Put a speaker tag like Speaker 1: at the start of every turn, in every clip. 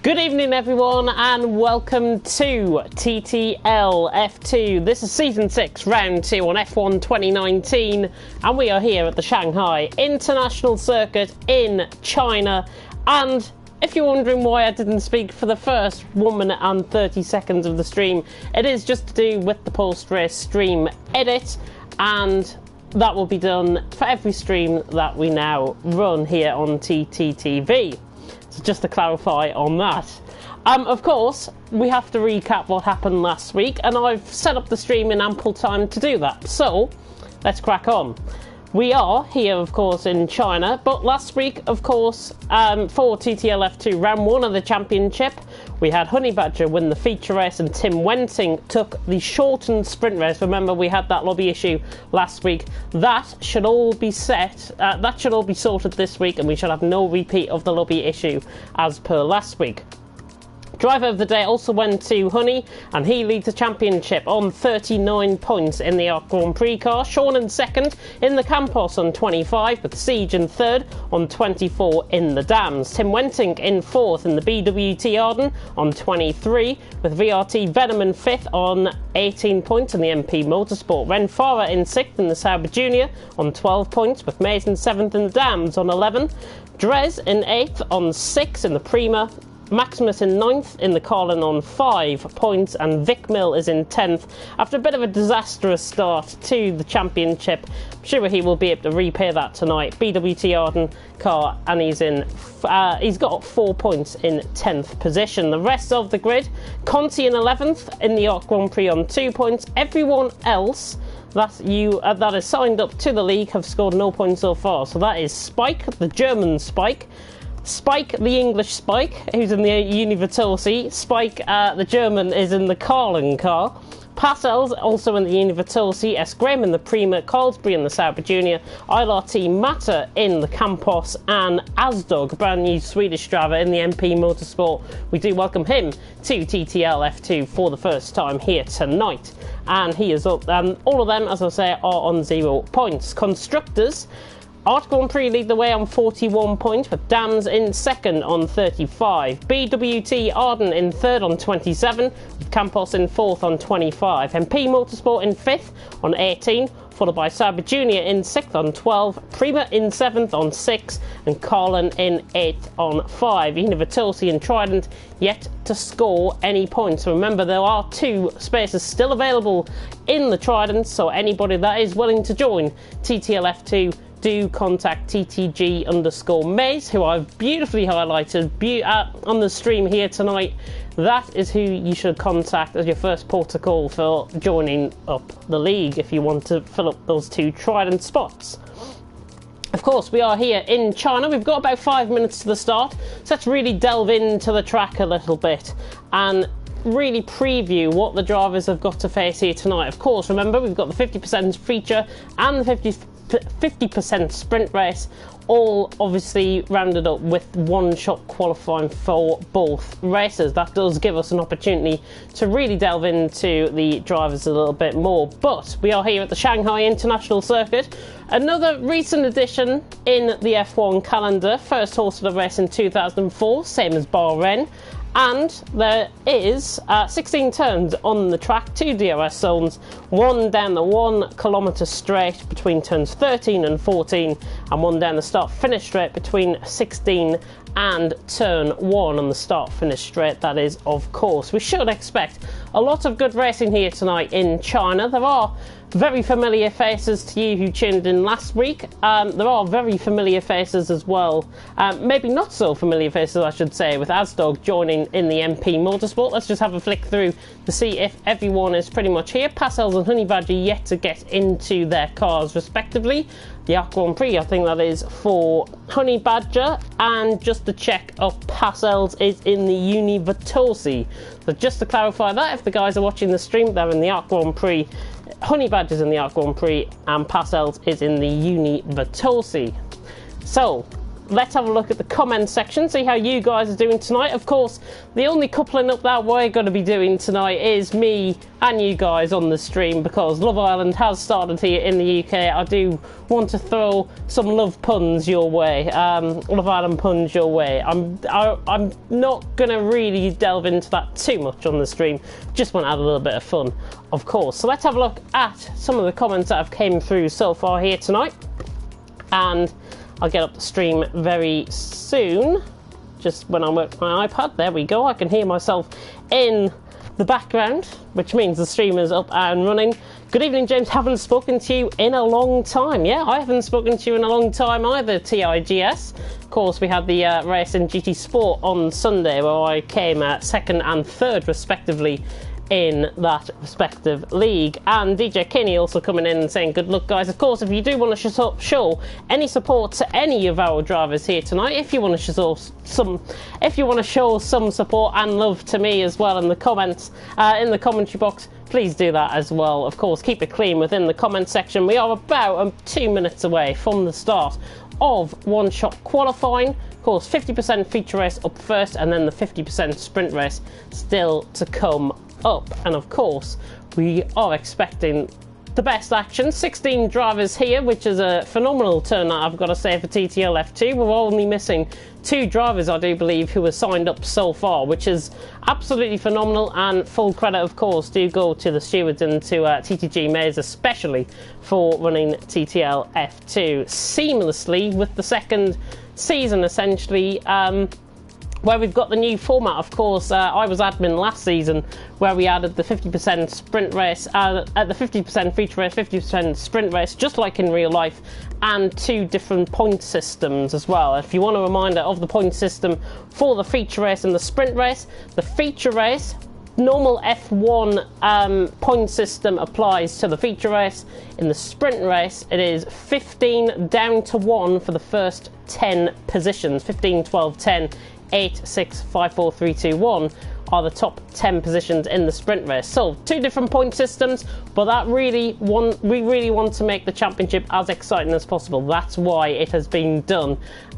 Speaker 1: Good evening everyone and welcome to TTL F2. This is Season 6, Round 2 on F1 2019 and we are here at the Shanghai International Circuit in China. And if you're wondering why I didn't speak for the first 1 minute and 30 seconds of the stream, it is just to do with the post-race stream edit, and that will be done for every stream that we now run here on TTTV. So just to clarify on that. Of course, we have to recap what happened last week, and I've set up the stream in ample time to do that. So, let's crack on. We are here, of course, in China, but last week, of course, for TTL F2 Round 1 of the championship, we had Honey Badger win the feature race and Tim Wenting took the shortened sprint race. Remember, we had that lobby issue last week. That should all be that should all be sorted this week, and we should have no repeat of the lobby issue as per last week. Driver of the day also went to Honey, and he leads the championship on 39 points in the Arc Grand Prix car. Sean in second in the Campos on 25, with Siege in third on 24 in the Dams. Tim Wenting in fourth in the BWT Arden on 23, with VRT Venom in fifth on 18 points in the MP Motorsport. Ren Farah in sixth in the Sauber Junior on 12 points, with Mays in seventh in the Dams on 11. Drez in eighth on 6 in the Prima. Maximus in 9th in the Carlin on 5 points, and Vic Mill is in 10th after a bit of a disastrous start to the championship. I'm sure he will be able to repay that tonight. BWT Arden car, and he's got 4 points in 10th position. The rest of the grid, Conti in 11th in the Arc Grand Prix on 2 points. Everyone else that is signed up to the league have scored no points so far. So that is Spike, the German Spike. Spike, the English Spike, who's in the Univertosi. Spike, the German, is in the Carlin car. Passel's also in the Univertosi. S. Graham in the Prima. Carlsbury in the Sauber Junior. ILRT Matter in the Campos. And Asdog, brand new Swedish driver in the MP Motorsport. We do welcome him to TTL F2 for the first time here tonight. And he is up. All of them, as I say, are on 0 points. Constructors, Art Grand Prix lead the way on 41 points, with Dams in second on 35. BWT Arden in third on 27, with Campos in fourth on 25. MP Motorsport in fifth on 18, followed by Sauber Junior in sixth on 12, Prima in seventh on 6, and Carlin in 8th on 5. Univertosi and Trident yet to score any points. So remember, there are 2 spaces still available in the Trident, so anybody that is willing to join TTL F2, do contact TTG_Maze, who I've beautifully highlighted on the stream here tonight. That is who you should contact as your first port of call for joining up the league if you want to fill up those 2 Trident spots. Of course, we are here in China. We've got about 5 minutes to the start, so let's really delve into the track a little bit and really preview what the drivers have got to face here tonight. Of course, remember, we've got the 50% feature and the 50% sprint race, all obviously rounded up with one-shot qualifying for both races. That does give us an opportunity to really delve into the drivers a little bit more. But we are here at the Shanghai International Circuit, another recent addition in the F1 calendar. First horse of the race in 2004, same as Bahrain. And there is 16 turns on the track, 2 DRS zones, 1 down the 1 kilometre straight between turns 13 and 14, and 1 down the start-finish straight between 16 and turn 1 on the start-finish straight, that is, of course. We should expect a lot of good racing here tonight in China. There are very familiar faces to you who tuned in last week. There are very familiar faces as well. Maybe not so familiar faces, I should say, with Asdog joining in the MP Motorsport. Let's just have a flick through to see if everyone is pretty much here. Passel's and Honey Badger yet to get into their cars respectively. The Arc Grand Prix, I think that is for Honey Badger, and just to check up, Passel's is in the Univertosi. So just to clarify that, if the guys are watching the stream, they're in the Arc Grand Prix. Honey Badger's in the Arc Grand Prix, and Passel's is in the Univertosi. So, let's have a look at the comment section, see how you guys are doing tonight. Of course, the only coupling up that we're going to be doing tonight is me and you guys on the stream, because Love Island has started here in the UK. I do want to throw some love puns your way, Love Island puns your way. I'm not going to really delve into that too much on the stream, just want to add a little bit of fun, of course. So let's have a look at some of the comments that have came through so far here tonight, and I'll get up the stream very soon, just when I work my iPad. There we go, I can hear myself in the background, which means the stream is up and running. Good evening, James. Haven't spoken to you in a long time. Yeah, I haven't spoken to you in a long time either, TIGS. Of course, we had the race in GT Sport on Sunday, where I came second and third respectively in that respective league. And DJ Kinney also coming in and saying good luck, guys. Of course, if you do want to show any support to any of our drivers here tonight, if you want to show some support and love to me as well in the comments, in the commentary box, please do that as well. Of course, keep it clean within the comment section. We are about 2 minutes away from the start of one-shot qualifying. Of course, 50% feature race up first, and then the 50% sprint race still to come up. And of course, we are expecting the best action. 16 drivers here, which is a phenomenal turnout, I've got to say, for TTL F2. We're only missing 2 drivers, I do believe, who are signed up so far, which is absolutely phenomenal, and full credit, of course, do go to the stewards and to TTG Mays especially for running TTL F2 seamlessly with the second season, essentially, where we've got the new format. Of course, I was admin last season, where we added the 50% sprint race, the 50% feature race, 50% sprint race, just like in real life, and 2 different point systems as well. If you want a reminder of the point system for the feature race and the sprint race, the feature race, normal F1 point system applies to the feature race. In the sprint race, it is 15 down to 1 for the first 10 positions. 15, 12, 10, 8, 6, 5, 4, 3, 2, 1 are the top 10 positions in the sprint race. So 2 different point systems, but that we really want to make the championship as exciting as possible. That's why it has been done.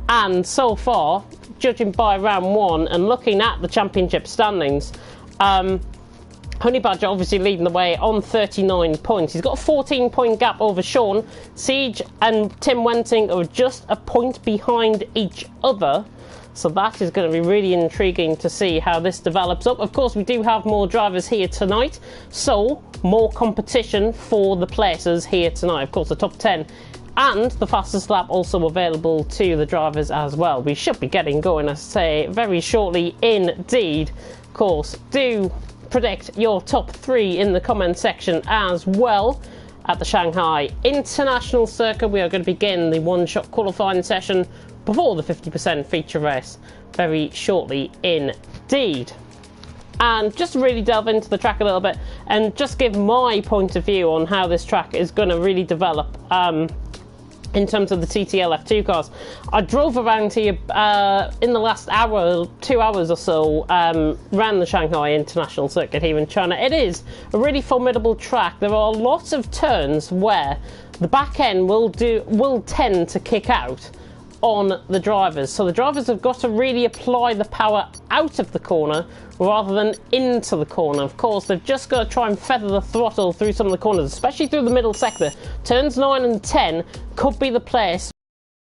Speaker 1: And so far, judging by round 1 and looking at the championship standings, Honey Badger obviously leading the way on 39 points. He's got a 14-point gap over Sean. Siege and Tim Wenting are just a point behind each other. So that is going to be really intriguing to see how this develops up. Of course, we do have more drivers here tonight, so more competition for the places here tonight. Of course, the top 10 and the fastest lap also available to the drivers as well. We should be getting going, I say, very shortly indeed. Of course, do predict your top 3 in the comment section as well. At the Shanghai International Circuit, we are going to begin the one-shot qualifying session before the 50% feature race very shortly indeed. And just to really delve into the track a little bit and just give my point of view on how this track is going to really develop in terms of the TTL F2 cars. I drove around here in the last hour, 2 hours or so, around the Shanghai International Circuit here in China. It is a really formidable track. There are lots of turns where the back end will tend to kick out on the drivers, so the drivers have got to really apply the power out of the corner rather than into the corner. Of course, they've just got to try and feather the throttle through some of the corners, especially through the middle sector. Turns 9 and 10 could be the place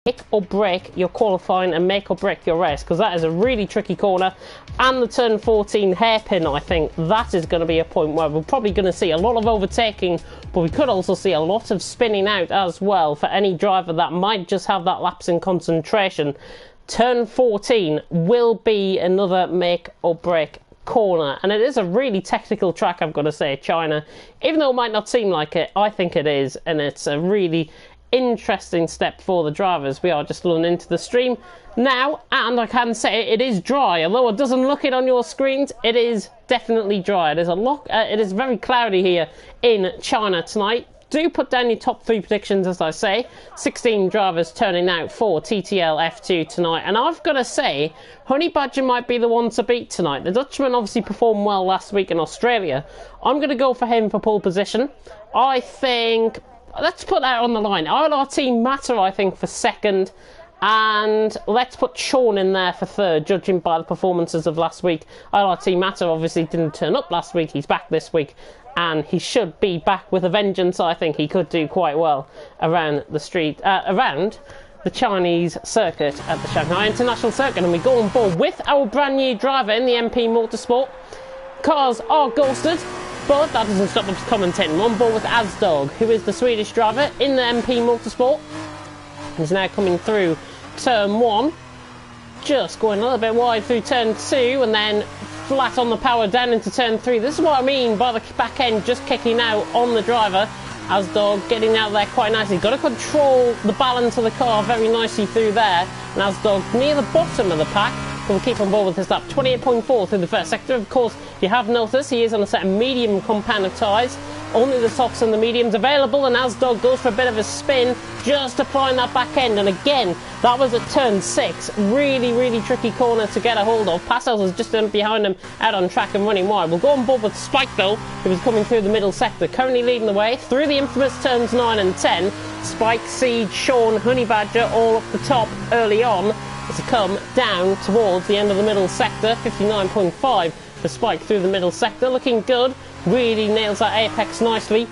Speaker 1: make or break your qualifying and make or break your race, because that is a really tricky corner. And the turn 14 hairpin, I think that is going to be a point where we're probably going to see a lot of overtaking, but we could also see a lot of spinning out as well for any driver that might just have that lapse in concentration. Turn 14 will be another make or break corner, and it is a really technical track, I've got to say, China. Even though it might not seem like it, I think it is, and it's a really interesting step for the drivers. We are just running into the stream now, and I can say it is dry. Although it doesn't look it on your screens, it is definitely dry. It is very cloudy here in China tonight. Do put down your top 3 predictions, as I say. 16 drivers turning out for TTL F2 tonight, and I've got to say, Honey Badger might be the one to beat tonight. The Dutchman obviously performed well last week in Australia. I'm going to go for him for pole position. I think, let's put that on the line. RLRT Matter, I think, for second, And let's put Sean in there for third, judging by the performances of last week. ILRT Matter obviously didn't turn up last week. He's back this week, and he should be back with a vengeance. I think he could do quite well around the street, around the Chinese circuit at the Shanghai International Circuit. And we go on board with our brand new driver in the MP Motorsport. Cars are ghosted, but that doesn't stop us commentating. We're on board with Asdog, who is the Swedish driver in the MP Motorsport. He's now coming through turn 1, just going a little bit wide through turn 2, and then flat on the power down into turn 3. This is what I mean by the back end just kicking out on the driver. Asdog getting out there quite nicely. Got to control the balance of the car very nicely through there. And Asdog near the bottom of the pack. We'll keep on board with his lap. 28.4 through the first sector. Of course, you have noticed he is on a set of medium compound of tyres. Only the softs and the mediums available, and Asdog goes for a bit of a spin, just applying that back end. And again, that was at turn 6. Really tricky corner to get a hold of. Passels is just behind him, out on track and running wide. We'll go on board with Spike though, who is coming through the middle sector, currently leading the way through the infamous turns 9 and 10. Spike, Siege, Sean, Honey Badger all up the top early on as they come down towards the end of the middle sector. 59.5 for Spike through the middle sector, looking good. Really nails that apex nicely.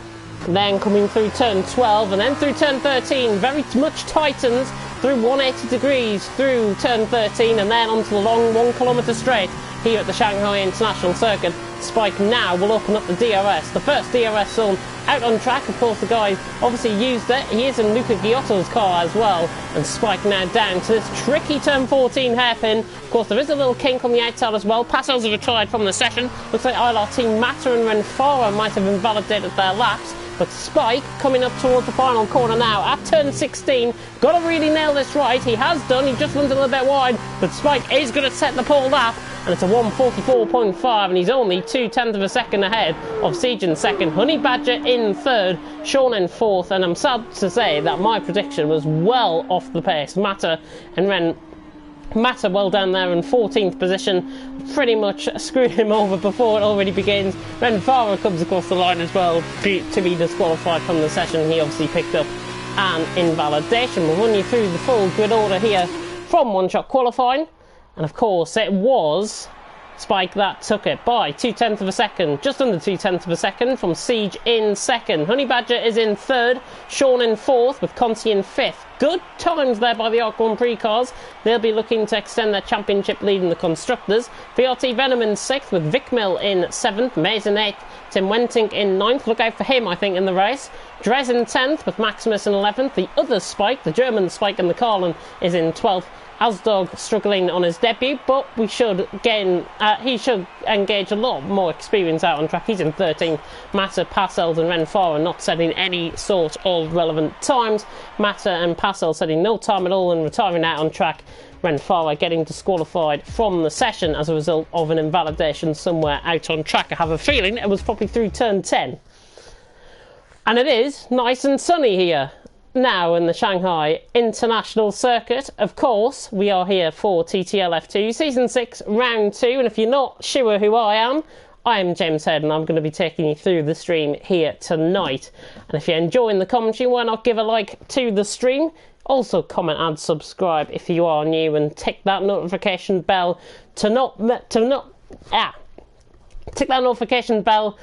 Speaker 1: Then coming through turn 12 and then through turn 13, very much tightens through 180 degrees through turn 13 and then onto the long 1 kilometre straight here at the Shanghai International Circuit. Spike now will open up the DRS, the first DRS zone out on track. Of course, the guy obviously used it. He is in Luca Giotto's car as well. And Spike now down to this tricky turn 14 hairpin. Of course, there is a little kink on the outside as well. Passels have retired from the session. Looks like ILRT Matter and Renfara might have invalidated their laps. But Spike coming up towards the final corner now at turn 16. Got to really nail this right. He has done. He just runs a little bit wide. But Spike is going to set the pole lap. And it's a 1:44.5, and he's only 0.2 of a second ahead of Siege in second, Honey Badger in third, Sean in fourth, and I'm sad to say that my prediction was well off the pace. Matter well down there in 14th position, pretty much screwed him over before it already begins. Renfara comes across the line as well to be disqualified from the session. He obviously picked up an invalidation. We'll run you through the full grid order here from one-shot qualifying. And of course, it was Spike that took it by 0.2 of a second, just under 0.2 of a second from Siege in second. Honey Badger is in third, Sean in fourth, with Conti in fifth. Good times there by the Arc Grand Prix cars. They'll be looking to extend their championship lead in the constructors. VRT Venom in sixth, with Vic Mill in seventh, Mays in eighth, Tim Wentink in ninth. Look out for him, I think, in the race. Drez in 10th, with Maximus in 11th. The other Spike, the German Spike in the Carlin, is in 12th. Asdog struggling on his debut, but he should engage a lot more experience out on track. He's in 13th. Matter, Passels and Renfara not setting any sort of relevant times. Matter and Passels setting no time at all and retiring out on track. Renfara getting disqualified from the session as a result of an invalidation somewhere out on track. I have a feeling it was probably through turn 10. And it is nice and sunny here now in the Shanghai International Circuit. Of course, we are here for TTL F2 Season 6 Round 2, and if you're not sure who I am James Head, and I'm going to be taking you through the stream here tonight. And if you're enjoying the commentary, why not give a like to the stream? Also comment and subscribe if you are new, and tick that notification bell tick that notification bell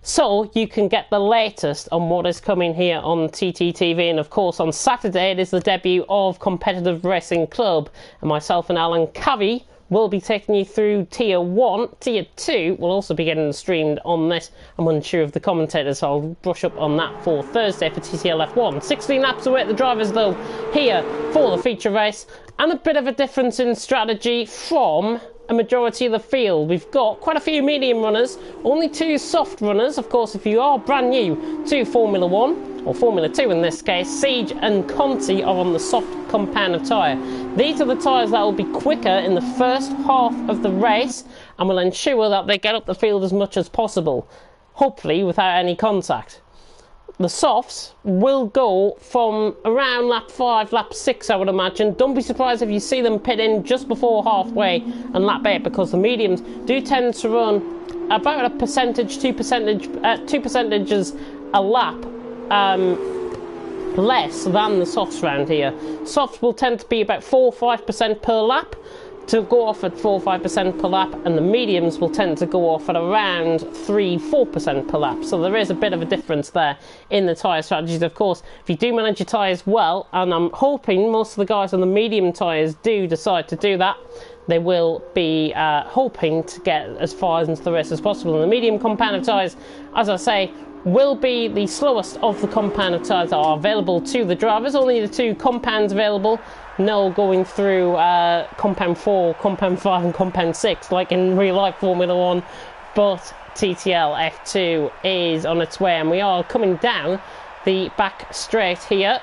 Speaker 1: so you can get the latest on what is coming here on TTTV. And of course, on Saturday it is the debut of Competitive Racing Club, and myself and Alan Cavey will be taking you through Tier 1. Tier 2 will also be getting streamed on this. I'm unsure of the commentators, so I'll brush up on that for Thursday for TTL F1. 16 laps away at the drivers though here for the feature race, and a bit of a difference in strategy from a majority of the field. We've got quite a few medium runners, only 2 soft runners. Of course, if you are brand new to Formula 1, or Formula 2 in this case, Siege and Conti are on the soft compound of tyre. These are the tyres that will be quicker in the first half of the race and will ensure that they get up the field as much as possible, hopefully without any contact. The softs will go from around lap 5, lap 6, I would imagine. Don't be surprised if you see them pit in just before halfway and lap 8, because the mediums do tend to run about a percentage, 2 percentages a lap less than the softs round here. Softs will tend to be about 4-5% per lap, to go off at 4-5% per lap, and the mediums will tend to go off at around 3-4% per lap. So there is a bit of a difference there in the tyre strategies. Of course, if you do manage your tyres well, and I'm hoping most of the guys on the medium tyres do decide to do that, they will be hoping to get as far into the race as possible. And the medium compound of tyres, as I say, will be the slowest of the compound of tyres that are available to the drivers. Only the 2 compounds available. No going through compound 4, compound 5 and compound 6 like in real life Formula 1. But TTL F2 is on its way, and we are coming down the back straight here.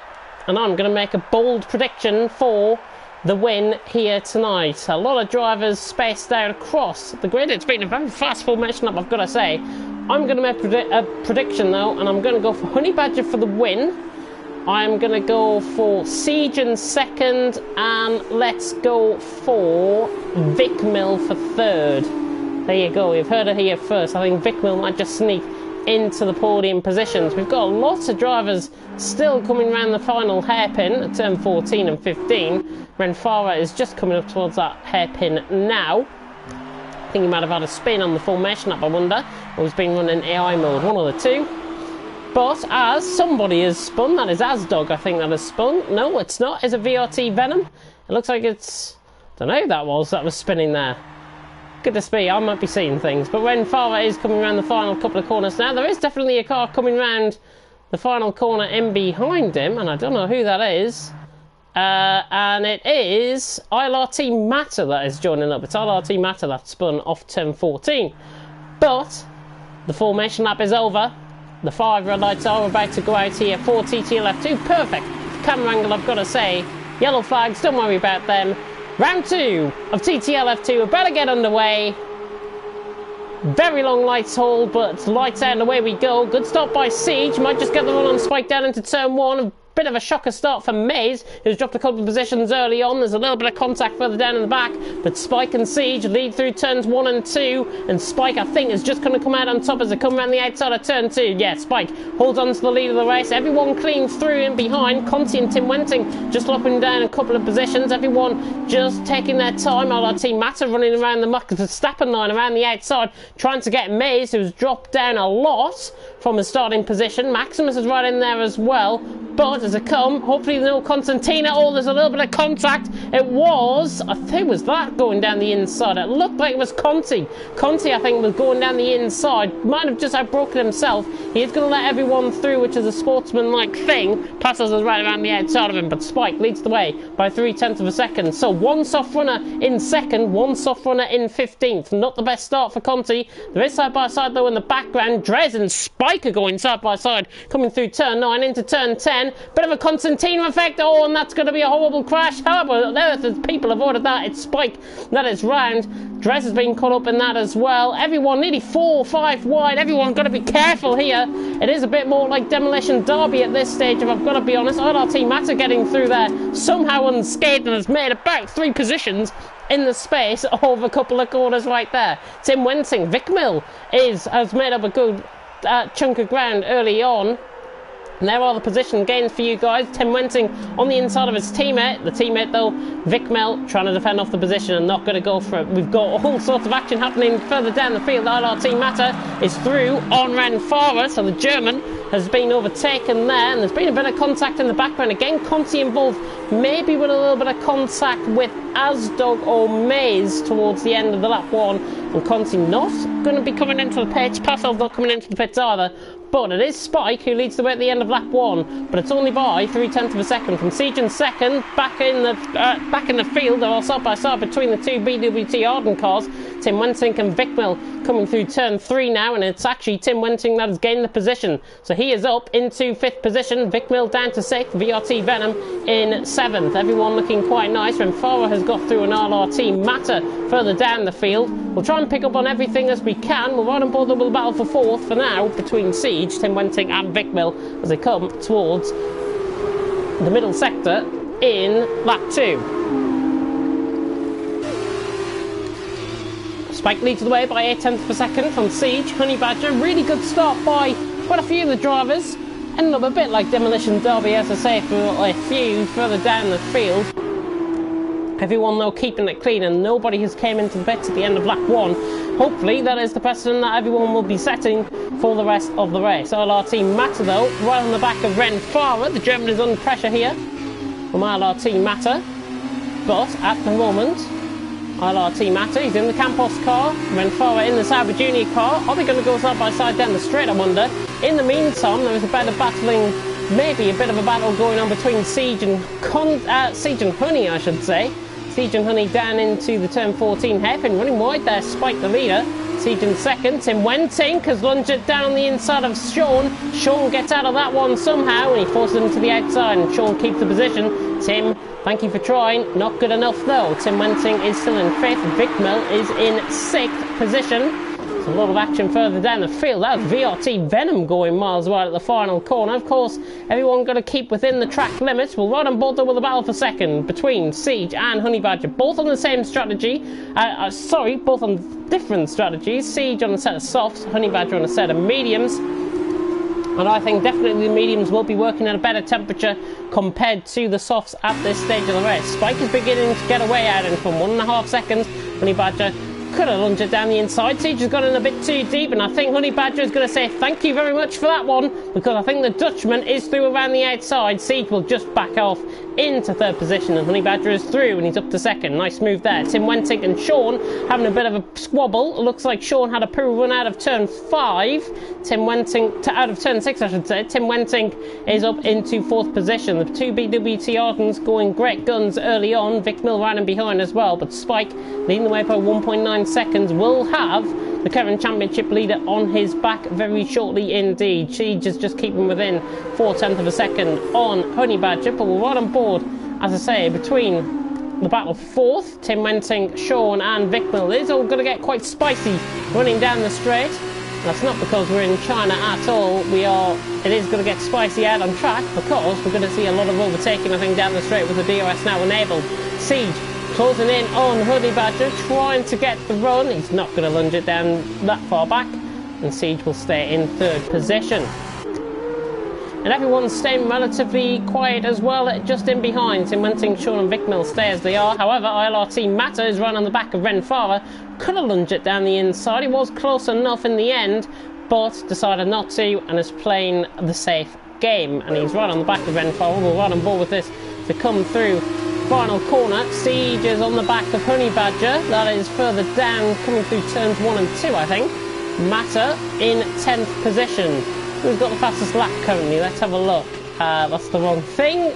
Speaker 1: And I'm going to make a bold prediction for the win here tonight. A lot of drivers spaced out across the grid. It's been a very fast formation up, I've got to say. I'm going to make a prediction though, and I'm going to go for Honey Badger for the win. I'm going to go for Siege in second, and let's go for Vicmill for third. There you go, you've heard it here first. I think Vicmill might just sneak into the podium positions. We've got lots of drivers still coming around the final hairpin at turn 14 and 15. Renfara is just coming up towards that hairpin now. I think he might have had a spin on the formation lap, I wonder, or he's been running AI mode, one of the two. But as somebody has spun, that is Asdog, I think that has spun. No, it's not. It's a VRT Venom. It looks like it's, I don't know who that was spinning there. Goodness me, I might be seeing things. But Renfara is coming around the final couple of corners now. There is definitely a car coming round the final corner in behind him, and I don't know who that is. And it is ILRT Matter that is joining up. It's ILRT Matter that spun off turn 14. But the formation lap is over. The 5 red lights are about to go out here for TTL F2. Perfect camera angle, I've got to say. Yellow flags, don't worry about them. Round 2 of TTL F2, about to get underway. Very long lights hold, but lights out and away we go. Good stop by Siege. Might just get the run on Spike down into turn 1. Bit of a shocker start for Maze, who's dropped a couple of positions early on. There's a little bit of contact further down in the back, but Spike and Siege lead through turns 1 and 2, and Spike, I think, is just going to come out on top as they come around the outside of turn 2. Yeah, Spike holds on to the lead of the race. Everyone clean through in behind. Conti and Tim Wenting just lopping down a couple of positions. Everyone just taking their time. LRT Matter running around the Verstappen line around the outside, trying to get Maze, who's dropped down a lot from his starting position. Maximus is right in there as well, but as it come, hopefully no Constantina. Oh, there's a little bit of contact. It was, I think, was that going down the inside? It looked like it was Conti. Conti, I think, was going down the inside. Might have just outbroken himself. He is going to let everyone through, which is a sportsman-like thing. Passes us right around the outside of him, but Spike leads the way by 0.3 of a second. So one soft runner in second, one soft runner in 15th. Not the best start for Conti. There is side-by-side, though, in the background. Drez and Spike are going side-by-side, coming through turn 9 into turn 10. Bit of a Constantino effect. Oh, and that's going to be a horrible crash. However, on earth, people avoided that. It's Spike that is round. Drez has been caught up in that as well. Everyone nearly 4 or 5 wide. Everyone's got to be careful here. It is a bit more like Demolition Derby at this stage, if I've got to be honest. ILRT Matter getting through there somehow unscathed and has made about 3 positions in the space of a couple of corners right there. Tim Wenting, Vicmill has made up a good chunk of ground early on. And there are the position gains for you guys. Tim Wenting on the inside of his teammate. The teammate, though, Vicmill, trying to defend off the position and not going to go for it. We've got all sorts of action happening further down the field. ILRT Matter is through on Renfara, so the German has been overtaken there. And there's been a bit of contact in the background. Again, Conti involved, maybe with a little bit of contact with Asdog or Maze towards the end of the lap 1. And Conti not going to be coming into the pits. Passel's not coming into the pits either. But it is Spike who leads the way at the end of lap 1, but it's only by 0.3 of a second from Siege in second. Back in the field, they are side by side between the two BWT Arden cars. Tim Wenting and Vicmill coming through turn 3 now, and it's actually Tim Wenting that has gained the position. So he is up into 5th position. Vicmill down to 6th. VRT Venom in 7th. Everyone looking quite nice. Renfara has got through an ILRT Matter further down the field. We'll try and pick up on everything as we can. We're right on board the battle for 4th for now between Siege, Tim Wenting and Vicmill as they come towards the middle sector in lap 2. Spike leads the way by 0.8 of a second from Siege. Honey Badger, really good start by quite a few of the drivers. ended up a bit like Demolition Derby, as I say, for a few further down the field. Everyone though keeping it clean, and nobody has came into the pits at the end of lap 1. Hopefully that is the precedent that everyone will be setting for the rest of the race. ILRT Matter though, right on the back of Ren Farah. The German is under pressure here from ILRT Matter. But at the moment, ILRT Matter, he's in the Campos car, Ren Farah in the Sauber Junior car. Are they going to go side by side down the straight, I wonder? In the meantime, there is a bit of battling, maybe a bit of a battle going on between Siege and Honey, I should say. Siege and Honey down into the turn 14 hairpin, running wide there, Spike the leader. Siege in second, Tim Wentink has lunged it down on the inside of Sean. Sean gets out of that one somehow, and he forces him to the outside, and Sean keeps the position. Tim, thank you for trying, not good enough though. Tim Wentink is still in 5th, Vic Mill is in 6th position. There's a lot of action further down the field. That was VRT Venom going miles wide at the final corner. Of course, everyone got to keep within the track limits. We'll ride on board with a battle for second between Siege and Honey Badger, both on the same strategy. Both on different strategies. Siege on a set of softs, Honey Badger on a set of mediums. And I think definitely the mediums will be working at a better temperature compared to the softs at this stage of the race. Spike is beginning to get away out in from 1.5 seconds. Honey Badger could have lunged it down the inside. Siege has gone in a bit too deep, and I think Honey Badger is going to say thank you very much for that one, because I think the Dutchman is through around the outside. Siege will just back off into 3rd position, and Honey Badger is through, and he's up to 2nd. Nice move there. Tim Wentink and Sean having a bit of a squabble. It looks like Sean had a poo run out of turn 5. Tim Wentink, out of turn 6, I should say. Tim Wentink is up into 4th position. The 2 BWT Argons going great guns early on. Vic Mill riding behind as well, but Spike leading the way by 1.9 seconds will have the current championship leader on his back very shortly indeed. Siege is just keeping within 0.4 of a second on Honey Badger, but we're right on board, as I say, between the battle for 4th. Tim Wentink, Sean and Vic Mill is all going to get quite spicy running down the straight. That's not because we're in China at all. It is going to get spicy out on track, because we're going to see a lot of overtaking, I think, down the straight with the DRS now enabled. Siege closing in on Honey Badger, trying to get the run. He's not going to lunge it down that far back, and Siege will stay in 3rd position. And everyone's staying relatively quiet as well, just in behind. Tim Wentink, Sean and Vic Mill stay as they are. However, ILRT Matter is right on the back of Ren Farah. Could have lunged it down the inside. He was close enough in the end, but decided not to, and is playing the safe game. And he's right on the back of Ren Farah. We're right on board with this to come through final corner. Siege is on the back of Honey Badger. That is further down, coming through turns 1 and 2, I think. Matter in 10th position. Who's got the fastest lap currently? Let's have a look. That's the wrong thing.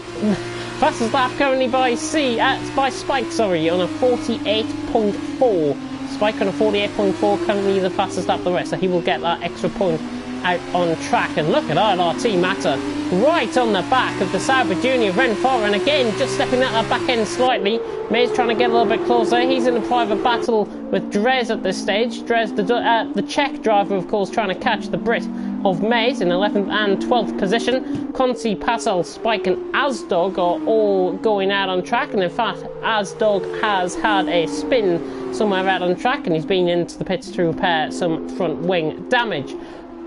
Speaker 1: Fastest lap currently by Spike, on a 48.4. Spike on a 48.4, currently the fastest lap the rest, so he will get that extra point out on track. And look at ILRT Matter right on the back of the Sauber Junior Ren Farah, and again just stepping out that back end slightly. May's trying to get a little bit closer. He's in a private battle with Drez at this stage. Drez, the Czech driver, of course, trying to catch the Brit of Mays in 11th and 12th position. Conti, Passel, Spike and Asdog are all going out on track, and in fact Asdog has had a spin somewhere out on track, and he's been into the pits to repair some front wing damage.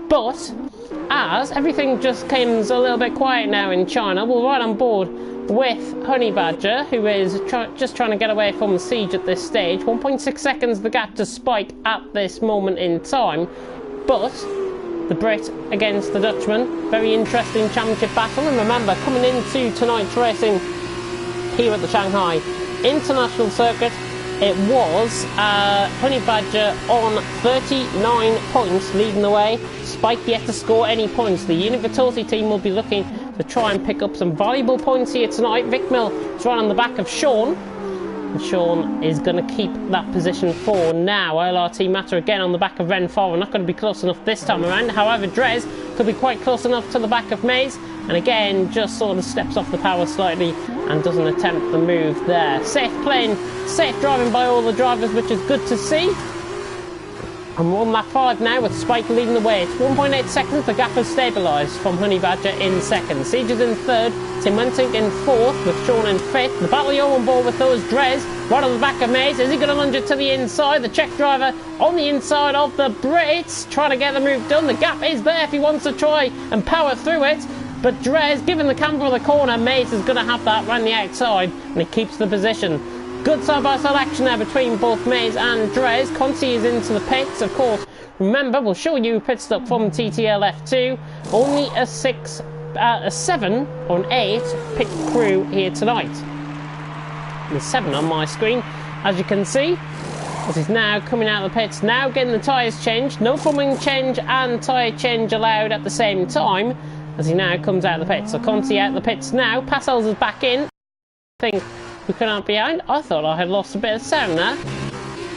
Speaker 1: But as everything just comes a little bit quiet now in China, we're right on board with Honey Badger, who is just trying to get away from Siege at this stage. 1.6 seconds the gap to Spike at this moment in time, but the Brit against the Dutchman, very interesting championship battle. And remember, coming into tonight's racing here at the Shanghai International Circuit, it was Honey Badger on 39 points leading the way. Spike yet to score any points. The Unit Vitosi team will be looking to try and pick up some valuable points here tonight. Vic Mill is right on the back of Sean, and Sean is going to keep that position for now. ILRT Matter again on the back of Ren Farah, not going to be close enough this time around. However, Drez could be quite close enough to the back of Mays, and again just sort of steps off the power slightly and doesn't attempt the move there. Safe playing, safe driving by all the drivers, which is good to see. And we're on lap 5 now with Spike leading the way. It's 1.8 seconds, the gap has stabilised from Honey Badger in 2nd. Siege is in 3rd, Tim Wentink in 4th with Sean in 5th. The battle you're on board with those Drez right on the back of Mays. Is he going to lunge it to the inside? The Czech driver on the inside of the Brits, trying to get the move done. The gap is there if he wants to try and power through it. But Drez giving the camber the corner. Maze is going to have that around the outside, and he keeps the position. Good side-by-side action there between both Maze and Drez. Conti is into the pits, of course. Remember, we'll show you a pit stop from TTL F2. Only a 7 or an 8 pit crew here tonight. There's 7 on my screen, as you can see. As he's now coming out of the pits, now getting the tyres changed. No foaming change and tyre change allowed at the same time, as he now comes out of the pits. So Conti out of the pits now. Passels is back in. I think we couldn't out behind. I thought I had lost a bit of sound there,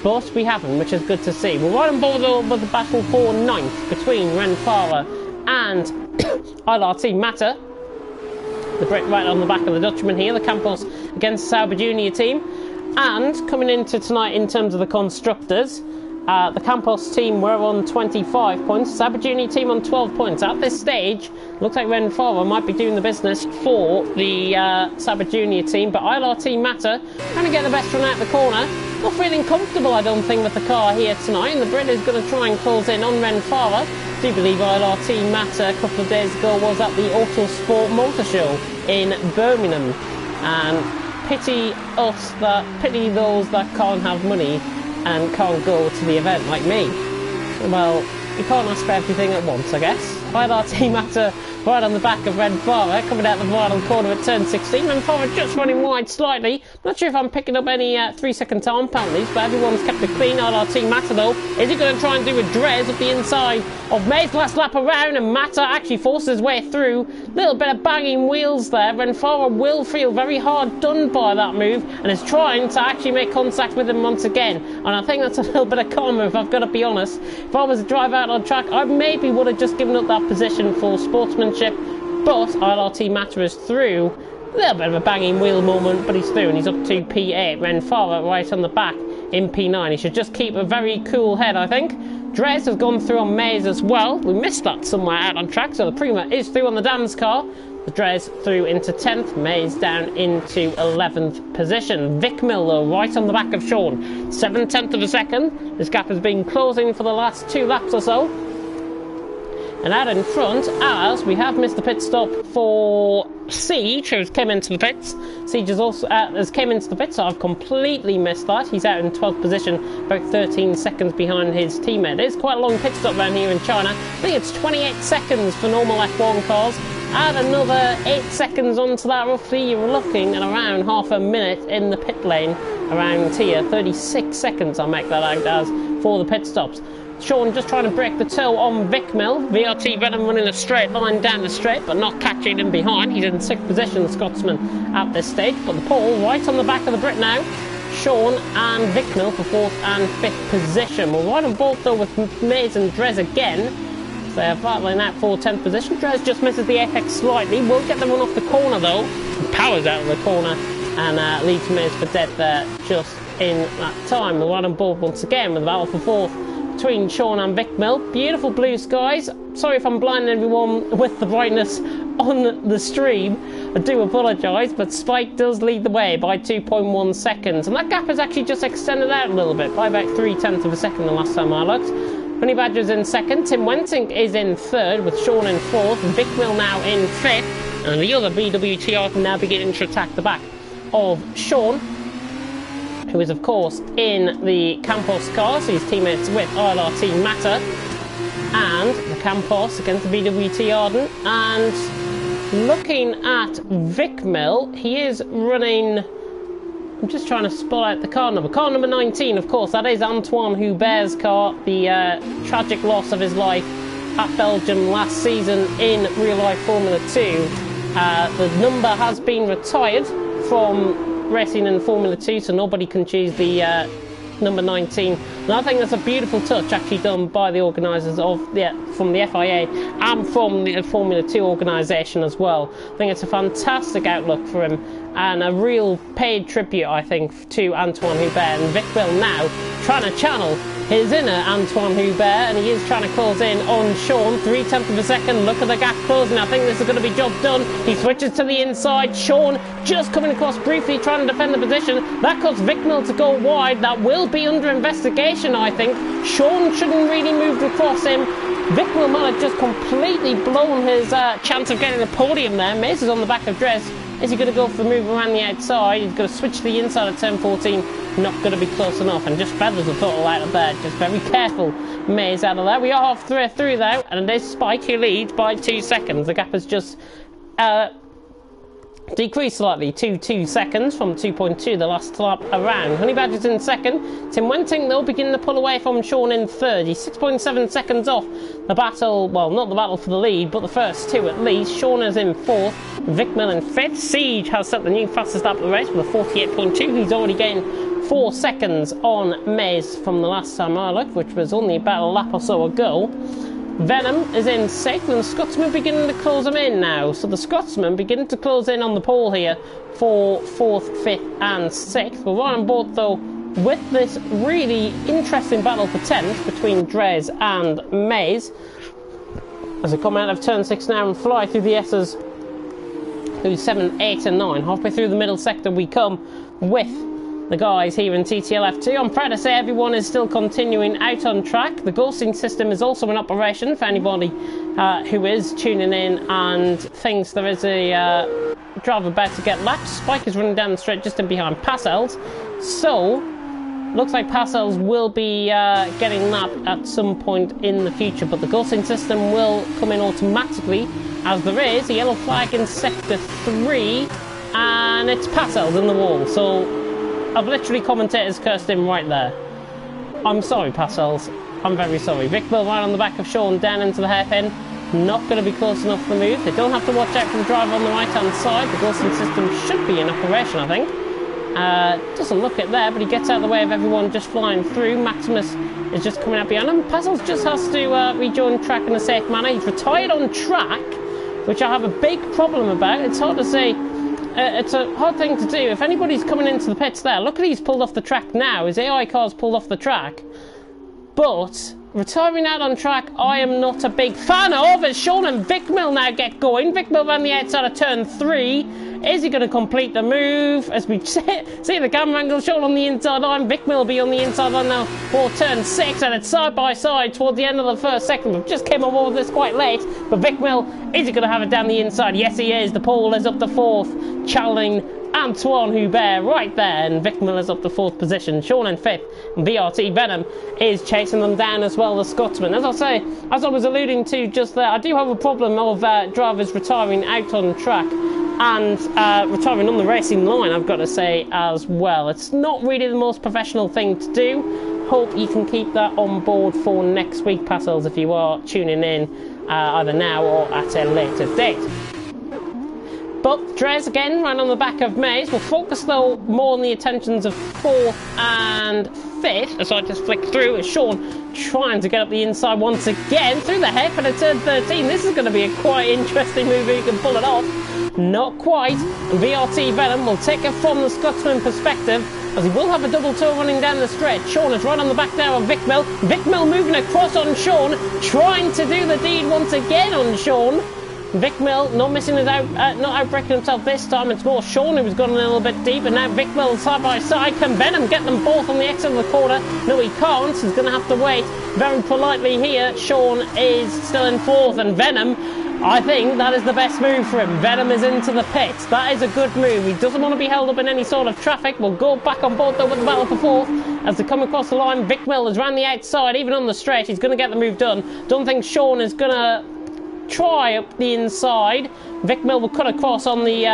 Speaker 1: but we haven't, which is good to see. We're right on board with the battle for 9th between Renfara and ILRT Matter. The Brit right on the back of the Dutchman here. The Campos against the Sauber Junior team. And coming into tonight in terms of the constructors, the Campos team were on 25 points, Sauber Junior team on 12 points. At this stage, looks like Renfara might be doing the business for the Sauber Junior team, but ILRT Matter trying to get the best run out of the corner. Not feeling comfortable, I don't think, with the car here tonight, and the Brit is going to try and close in on Renfara. I do believe ILRT Matter a couple of days ago was at the Autosport Motor Show in Birmingham, and pity those that can't have money and can't go to the event like me. Well, you can't ask for everything at once, I guess. ILRT Matter right on the back of Renfara, coming out the final corner at turn 16. Renfara just running wide slightly. Not sure if I'm picking up any 3-second time penalties, but everyone's kept it clean. ILRT Matter though, is he going to try and do a Drez up the inside of Mays? Last lap around, and Matter actually forces his way through. Little bit of banging wheels there. Renfara will feel very hard done by that move, and is trying to actually make contact with him once again. And I think that's a little bit of karma, if I've got to be honest. If I was to drive out on track, I maybe would have just given up that position for sportsmanship, but ILRT Matter is through. A little bit of a banging wheel moment, but he's through, and he's up to P8. Renfara right on the back in P9. He should just keep a very cool head, I think. Drez has gone through on Maze as well. We missed that somewhere out on track, so the Prima is through on the Dan's car. The Drez through into 10th, Maze down into 11th position. Vic Miller right on the back of Sean. 7/10 of a second. This gap has been closing for the last 2 laps or so. And out in front, as we have missed the pit stop for Siege, who's came into the pits. Siege has came into the pits, so I've completely missed that. He's out in 12th position, about 13 seconds behind his teammate. It's quite a long pit stop around here in China. I think it's 28 seconds for normal F1 cars. Add another 8 seconds onto that, roughly, you're looking at around half a minute in the pit lane around here. 36 seconds, I'll make that out as, for the pit stops. Sean just trying to break the toe on Vic Mill. VRT Venom running a straight line down the straight, but not catching him behind. He's in 6th position, the Scotsman, at this stage. But the pole right on the back of the Brit now. Sean and Vic Mill for 4th and 5th position. We're right on both though with Maze and Drez again. So they're battling out for 10th position. Drez just misses the apex slightly. Will get the run off the corner though. Powers out of the corner and leads Maze for dead there just in that time. We're right on board once again with the battle for 4th between Sean and Vic Mill. Beautiful blue skies. Sorry if I'm blinding everyone with the brightness on the stream. I do apologise, but Spike does lead the way by 2.1 seconds. And that gap has actually just extended out a little bit by about 0.3 of a second the last time I looked. Honey Badger's in 2nd. Tim Wentink is in 3rd with Sean in 4th. Vic Mill now in 5th. And the other BWTR can now beginning to attack the back of Sean, who is of course in the Campos car, so he's teammates with ILRT Matter, and the Campos against the BWT Arden. And looking at Vic Mill, he is running, I'm just trying to spot out the car number 19, of course, that is Antoine Hubert's car, the tragic loss of his life at Belgium last season in real life Formula 2. The number has been retired from racing in Formula 2, so nobody can choose the number 19. And I think that's a beautiful touch actually done by the organisers of from the FIA and from the Formula 2 organisation as well. I think it's a fantastic outlook for him and a real paid tribute, I think, to Antoine Hubert. And Vic Mill now trying to channel his inner Antoine Hubert, and he is trying to close in on Sean. 0.3 of a second. Look at the gap closing. I think this is going to be job done. He switches to the inside. Sean just coming across briefly, trying to defend the position. That caused Vic Mill to go wide. That will be under investigation, I think. Sean shouldn't really move across him. Vikmil might have just completely blown his chance of getting a podium there. Mace is on the back of Dres. Is he going to go for the move around the outside? He's going to switch to the inside of turn 14. Not going to be close enough. And just feathers the total out of there. Just very careful. Maze out of there. We are halfway through though. And there's Spike who leads by 2 seconds. The gap has just decreased slightly to 2 seconds from 2.2 the last lap around. Honey Badger's in second. Tim Wenting though beginning to pull away from Sean in third. He's 6.7 seconds off the battle, well not the battle for the lead, but the first two at least. Sean is in fourth, Vikmil in fifth. Siege has set the new fastest lap of the race with a 48.2. He's already gained 4 seconds on Maze from the last time I looked, which was only about a lap or so ago. Venom is in sixth, and the Scotsman beginning to close him in now. So the Scotsman beginning to close in on the pole here for fourth, fifth, and sixth. We're right on board though with this really interesting battle for 10th between Dres and Maze. As they come out of turn 6 now and fly through the S's, through 7, 8, and 9. Halfway through the middle sector we come with the guys here in TTL F2. I'm proud to say everyone is still continuing out on track. The ghosting system is also in operation for anybody who is tuning in and thinks there is a driver about to get lapped. Spike is running down the straight just in behind Passels. So, looks like Passels will be getting lapped at some point in the future, but the ghosting system will come in automatically as there is a yellow flag in sector 3 and it's Passels in the wall. So I've literally commentators cursed him right there. I'm sorry, Passels. I'm very sorry. Vikmil right on the back of Sean down into the hairpin. Not going to be close enough for the move. They don't have to watch out for the driver on the right-hand side. The ghosting system should be in operation, I think. Doesn't look it there, but he gets out of the way of everyone just flying through. Maximus is just coming up behind him. Passels just has to rejoin track in a safe manner. He's retired on track, which I have a big problem about. It's hard to say. It's a hard thing to do. If anybody's coming into the pits there, look at he's pulled off the track now. His AI car's pulled off the track. But retiring out on track, I am not a big fan of. As Sean and Vikmil now get going. Vikmil around the outside of turn 3. Is he going to complete the move? As we see the camera angle, Sean on the inside line. Vikmil will be on the inside line now for turn 6. And it's side by side towards the end of the first second. We just came on board with this quite late. But Vikmil, is he going to have it down the inside? Yes, he is. The pole is up to fourth. Challenging Antoine Hubert right there, and Vikmil is up to fourth position. Sean in fifth, and VRT Venom is chasing them down as well, the Scotsman. As I say, as I was alluding to just there, I do have a problem of drivers retiring out on track and retiring on the racing line, I've got to say as well. It's not really the most professional thing to do. Hope you can keep that on board for next week, Passels, if you are tuning in either now or at a later date. But Dres again, right on the back of Maze. We'll focus though more on the attentions of 4th and 5th. As I just flick through, is Sean trying to get up the inside once again through the hairpin at turn 13. This is going to be a quite interesting move if he can pull it off. Not quite. And VRT Venom will take it from the Scotsman perspective, as he will have a double toe running down the stretch. Sean is right on the back now of Vikmil. Vikmil moving across on Sean, trying to do the deed once again on Sean. Vikmil not missing his not outbreaking himself this time. It's more Sean who was gone a little bit deep, and now Vikmil side by side. Can Venom get them both on the exit of the corner? No, he can't. He's going to have to wait very politely here. Sean is still in 4th, and Venom, I think that is the best move for him. Venom is into the pits. That is a good move. He doesn't want to be held up in any sort of traffic. We'll go back on board though with the battle for 4th. As they come across the line, Vikmil is round the outside, even on the straight. He's going to get the move done. Don't think Sean is going to try up the inside. Vikmil will cut across on the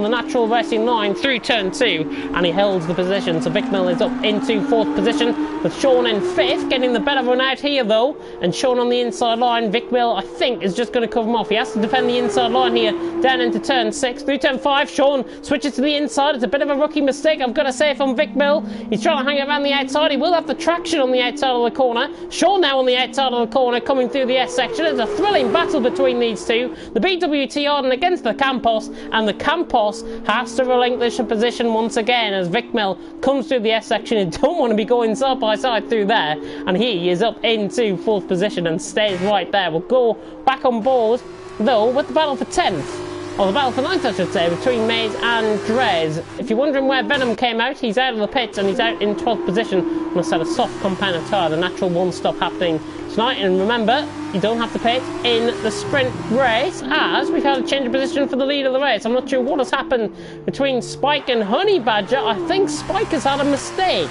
Speaker 1: natural racing line through turn 2, and he holds the position. So Vikmil is up into 4th position with Sean in 5th, getting the better run out here though. And Sean on the inside line. Vikmil, I think, is just going to cover him off. He has to defend the inside line here down into turn 6. Through turn 5, Sean switches to the inside. It's a bit of a rookie mistake, I've got to say, from Vikmil. He's trying to hang it around the outside. He will have the traction on the outside of the corner. Sean now on the outside of the corner, coming through the S section. It's a thrilling battle between these two. The BWT Arden against the Campos, and the Campos has to relinquish a position once again as Vikmil comes through the S section. You don't want to be going side by side through there, and he is up into 4th position and stays right there. We'll go back on board though with the battle for 10th. or the battle for 9th I should say, between Maze and Drez. If you're wondering where Venom came out, he's out of the pits and he's out in 12th position on a set of soft compound tyre, the natural one-stop happening tonight. And remember, you don't have to pit in the sprint race, as we've had a change of position for the lead of the race. I'm not sure what has happened between Spike and Honey Badger. I think Spike has had a mistake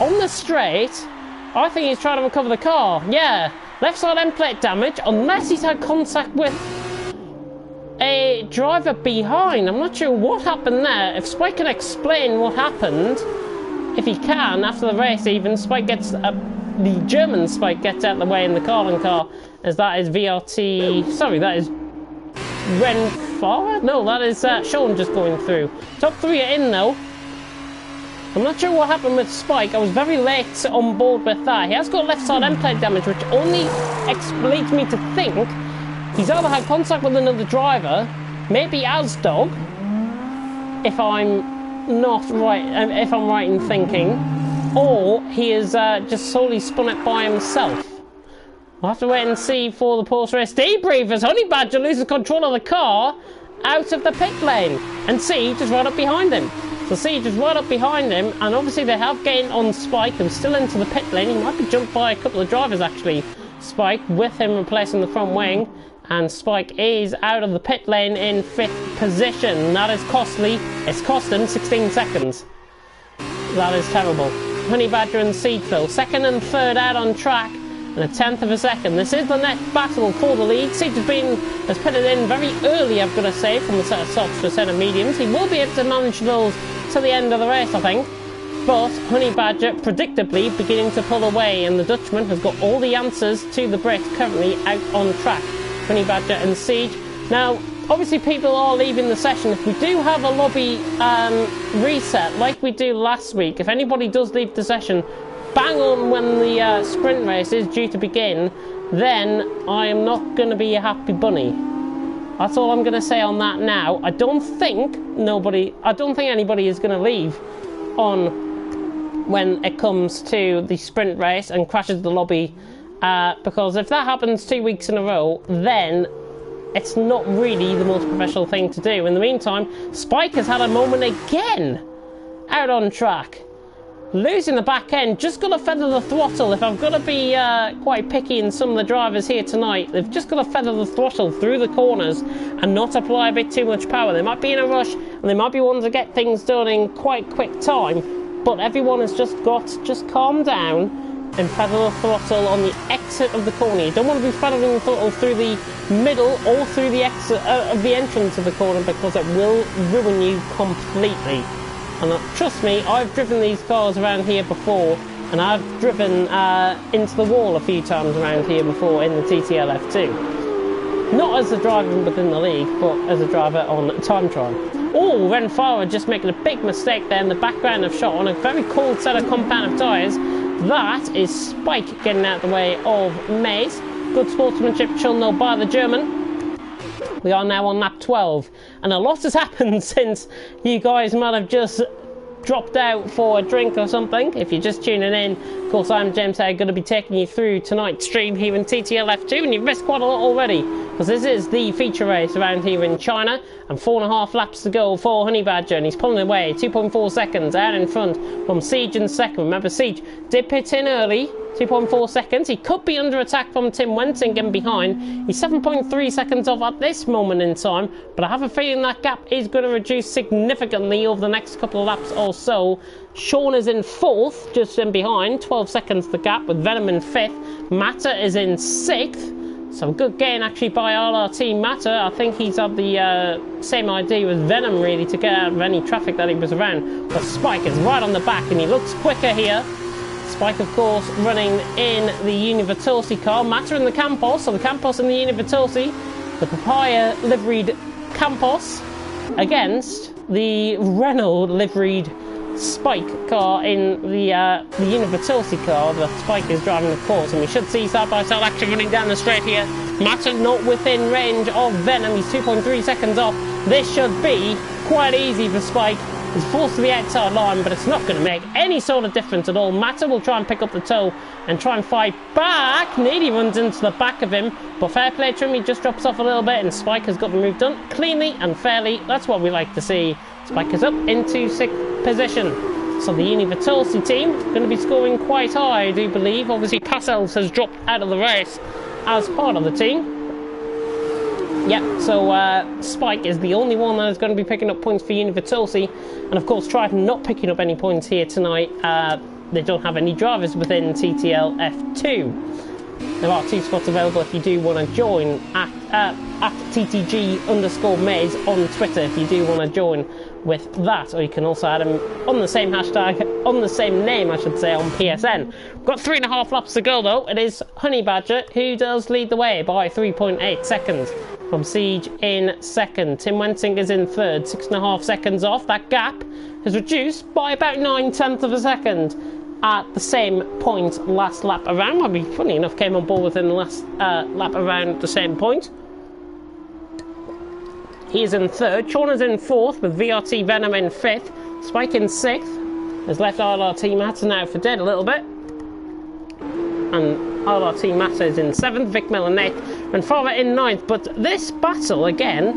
Speaker 1: on the straight. I think he's trying to recover the car. Yeah, left side end plate damage, unless he's had contact with a driver behind. I'm not sure what happened there. If Spike can explain what happened, if he can, after the race even, Spike gets, the German Spike gets out of the way in the Carlin car, as that is VRT, sorry, that is Renfar? No, that is Sean just going through. Top 3 are in though. I'm not sure what happened with Spike. I was very late on board with that. He has got left side end plate damage, which only leads me to think he's either had contact with another driver, maybe Asdog, if I'm not right, if I'm right in thinking, or he has just solely spun it by himself. We'll have to wait and see for the post-race debrief as Honey Badger loses control of the car out of the pit lane, and Siege is right up behind him. So Siege is right up behind him, and obviously they have gained on Spike, who's still into the pit lane. He might be jumped by a couple of drivers actually, Spike, with him replacing the front wing. And Spike is out of the pit lane in 5th position. That is costly. It's cost him 16 seconds. That is terrible. Honey Badger and Siege though, 2nd and 3rd out on track, and a 10th of a second. This is the net battle for the lead. Siege has pitted in very early, I've got to say, from the set of softs to a set of mediums. He will be able to manage those to the end of the race, I think. But Honey Badger predictably beginning to pull away, and the Dutchman has got all the answers to the Brit currently out on track. Honey Badger and Siege. Now, obviously people are leaving the session. If we do have a lobby reset like we do last week, if anybody does leave the session bang on when the sprint race is due to begin, then I am not going to be a happy bunny. That's all I'm going to say on that now. I don't think anybody is going to leave on when it comes to the sprint race and crashes the lobby. Because if that happens 2 weeks in a row, then it's not really the most professional thing to do. In the meantime, Spike has had a moment again out on track. Losing the back end, just got to feather the throttle. If I've got to be quite picky in some of the drivers here tonight, they've just got to feather the throttle through the corners and not apply a bit too much power. They might be in a rush and they might be wanting to get things done in quite quick time, but everyone has just got to just calm down and feather the throttle on the exit of the corner. You don't want to be feathering the throttle through the middle or through the exit of the entrance of the corner, because it will ruin you completely. And trust me, I've driven these cars around here before, and I've driven into the wall a few times around here before in the TTL F2. Not as a driver within the league, but as a driver on time trial. Oh, Renfara just making a big mistake there in the background of shot on a very cold set of compound of tyres. That is Spike getting out of the way of Maze. Good sportsmanship shown though by the German. We are now on lap 12, and a lot has happened since you guys might have just dropped out for a drink or something. If you're just tuning in, of course I'm James Hay, going to be taking you through tonight's stream here in TTL F2, and you've missed quite a lot already, because this is the feature race around here in China, and 4.5 laps to go for Honey Badger, and he's pulling away 2.4 seconds out in front from Siege in second. Remember, Siege did pit in early, 2.4 seconds. He could be under attack from Tim Wensingen behind. He's 7.3 seconds off at this moment in time, but I have a feeling that gap is going to reduce significantly over the next couple of laps or so. Sean is in 4th, just in behind, 12 seconds the gap, with Venom in 5th. Matter is in 6th. Some good gain actually by RRT Matter. I think he's had the same idea as Venom really, to get out of any traffic that he was around. But Spike is right on the back and he looks quicker here. Spike, of course, running in the Univertosi car. Matter in the Campos, so the Campos and the Univertosi. The Papaya liveried Campos against the Renault liveried Spike car in the Univertosi car that Spike is driving, of course. And we should see side-by-side action running down the straight here. Matter not within range of Venom. He's 2.3 seconds off. This should be quite easy for Spike He's forced to the outside line, but it's not going to make any sort of difference at all. Mata will try and pick up the toe and try and fight back. Nearly runs into the back of him, but fair play to him. He just drops off a little bit, and Spike has got the move done cleanly and fairly. That's what we like to see. Spike is up into 6th position. So the Universality team is going to be scoring quite high, I do believe. Obviously, Passel's has dropped out of the race as part of the team. Yep, so Spike is the only one that is going to be picking up points for Universality. And of course, Triton not picking up any points here tonight. They don't have any drivers within TTL F2. There are 2 spots available if you do want to join at TTG_Maze on Twitter if you do want to join with that, or you can also add them on the same hashtag, on the same name I should say, on PSN. We've got 3.5 laps to go though. It is Honey Badger who does lead the way by 3.8 seconds from Siege in 2nd. Tim Wensing is in 3rd, 6.5 seconds off. That gap has reduced by about 9/10 of a second at the same point last lap around. Well, funny enough, came on board within the last lap around at the same point. He's in 3rd. Chauna's in 4th with VRT Venom in 5th. Spike in 6th. Has left RRT Mata now for dead a little bit. And RRT Mata is in 7th. Vic Miller in 8th. And Farah in 9th. But this battle, again,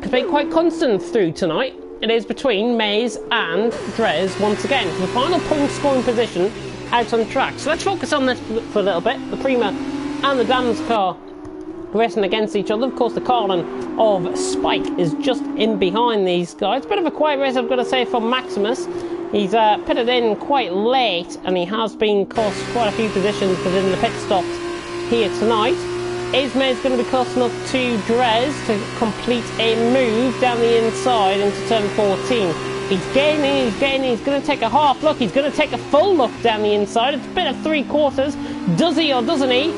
Speaker 1: has been quite constant through tonight. It is between Maze and Drez once again for the final point scoring position out on track. So let's focus on this for a little bit. The Prima and the Dams car racing against each other. Of course, the Carlin of Spike is just in behind these guys. Bit of a quiet race, I've got to say, from Maximus. He's pitted in quite late, and he has been cost quite a few positions within the pit stops here tonight. Is Maze going to be close enough to Drez to complete a move down the inside into turn 14? He's gaining, he's going to take a half look, he's going to take a full look down the inside. It's a bit of 3/4. Does he or doesn't he?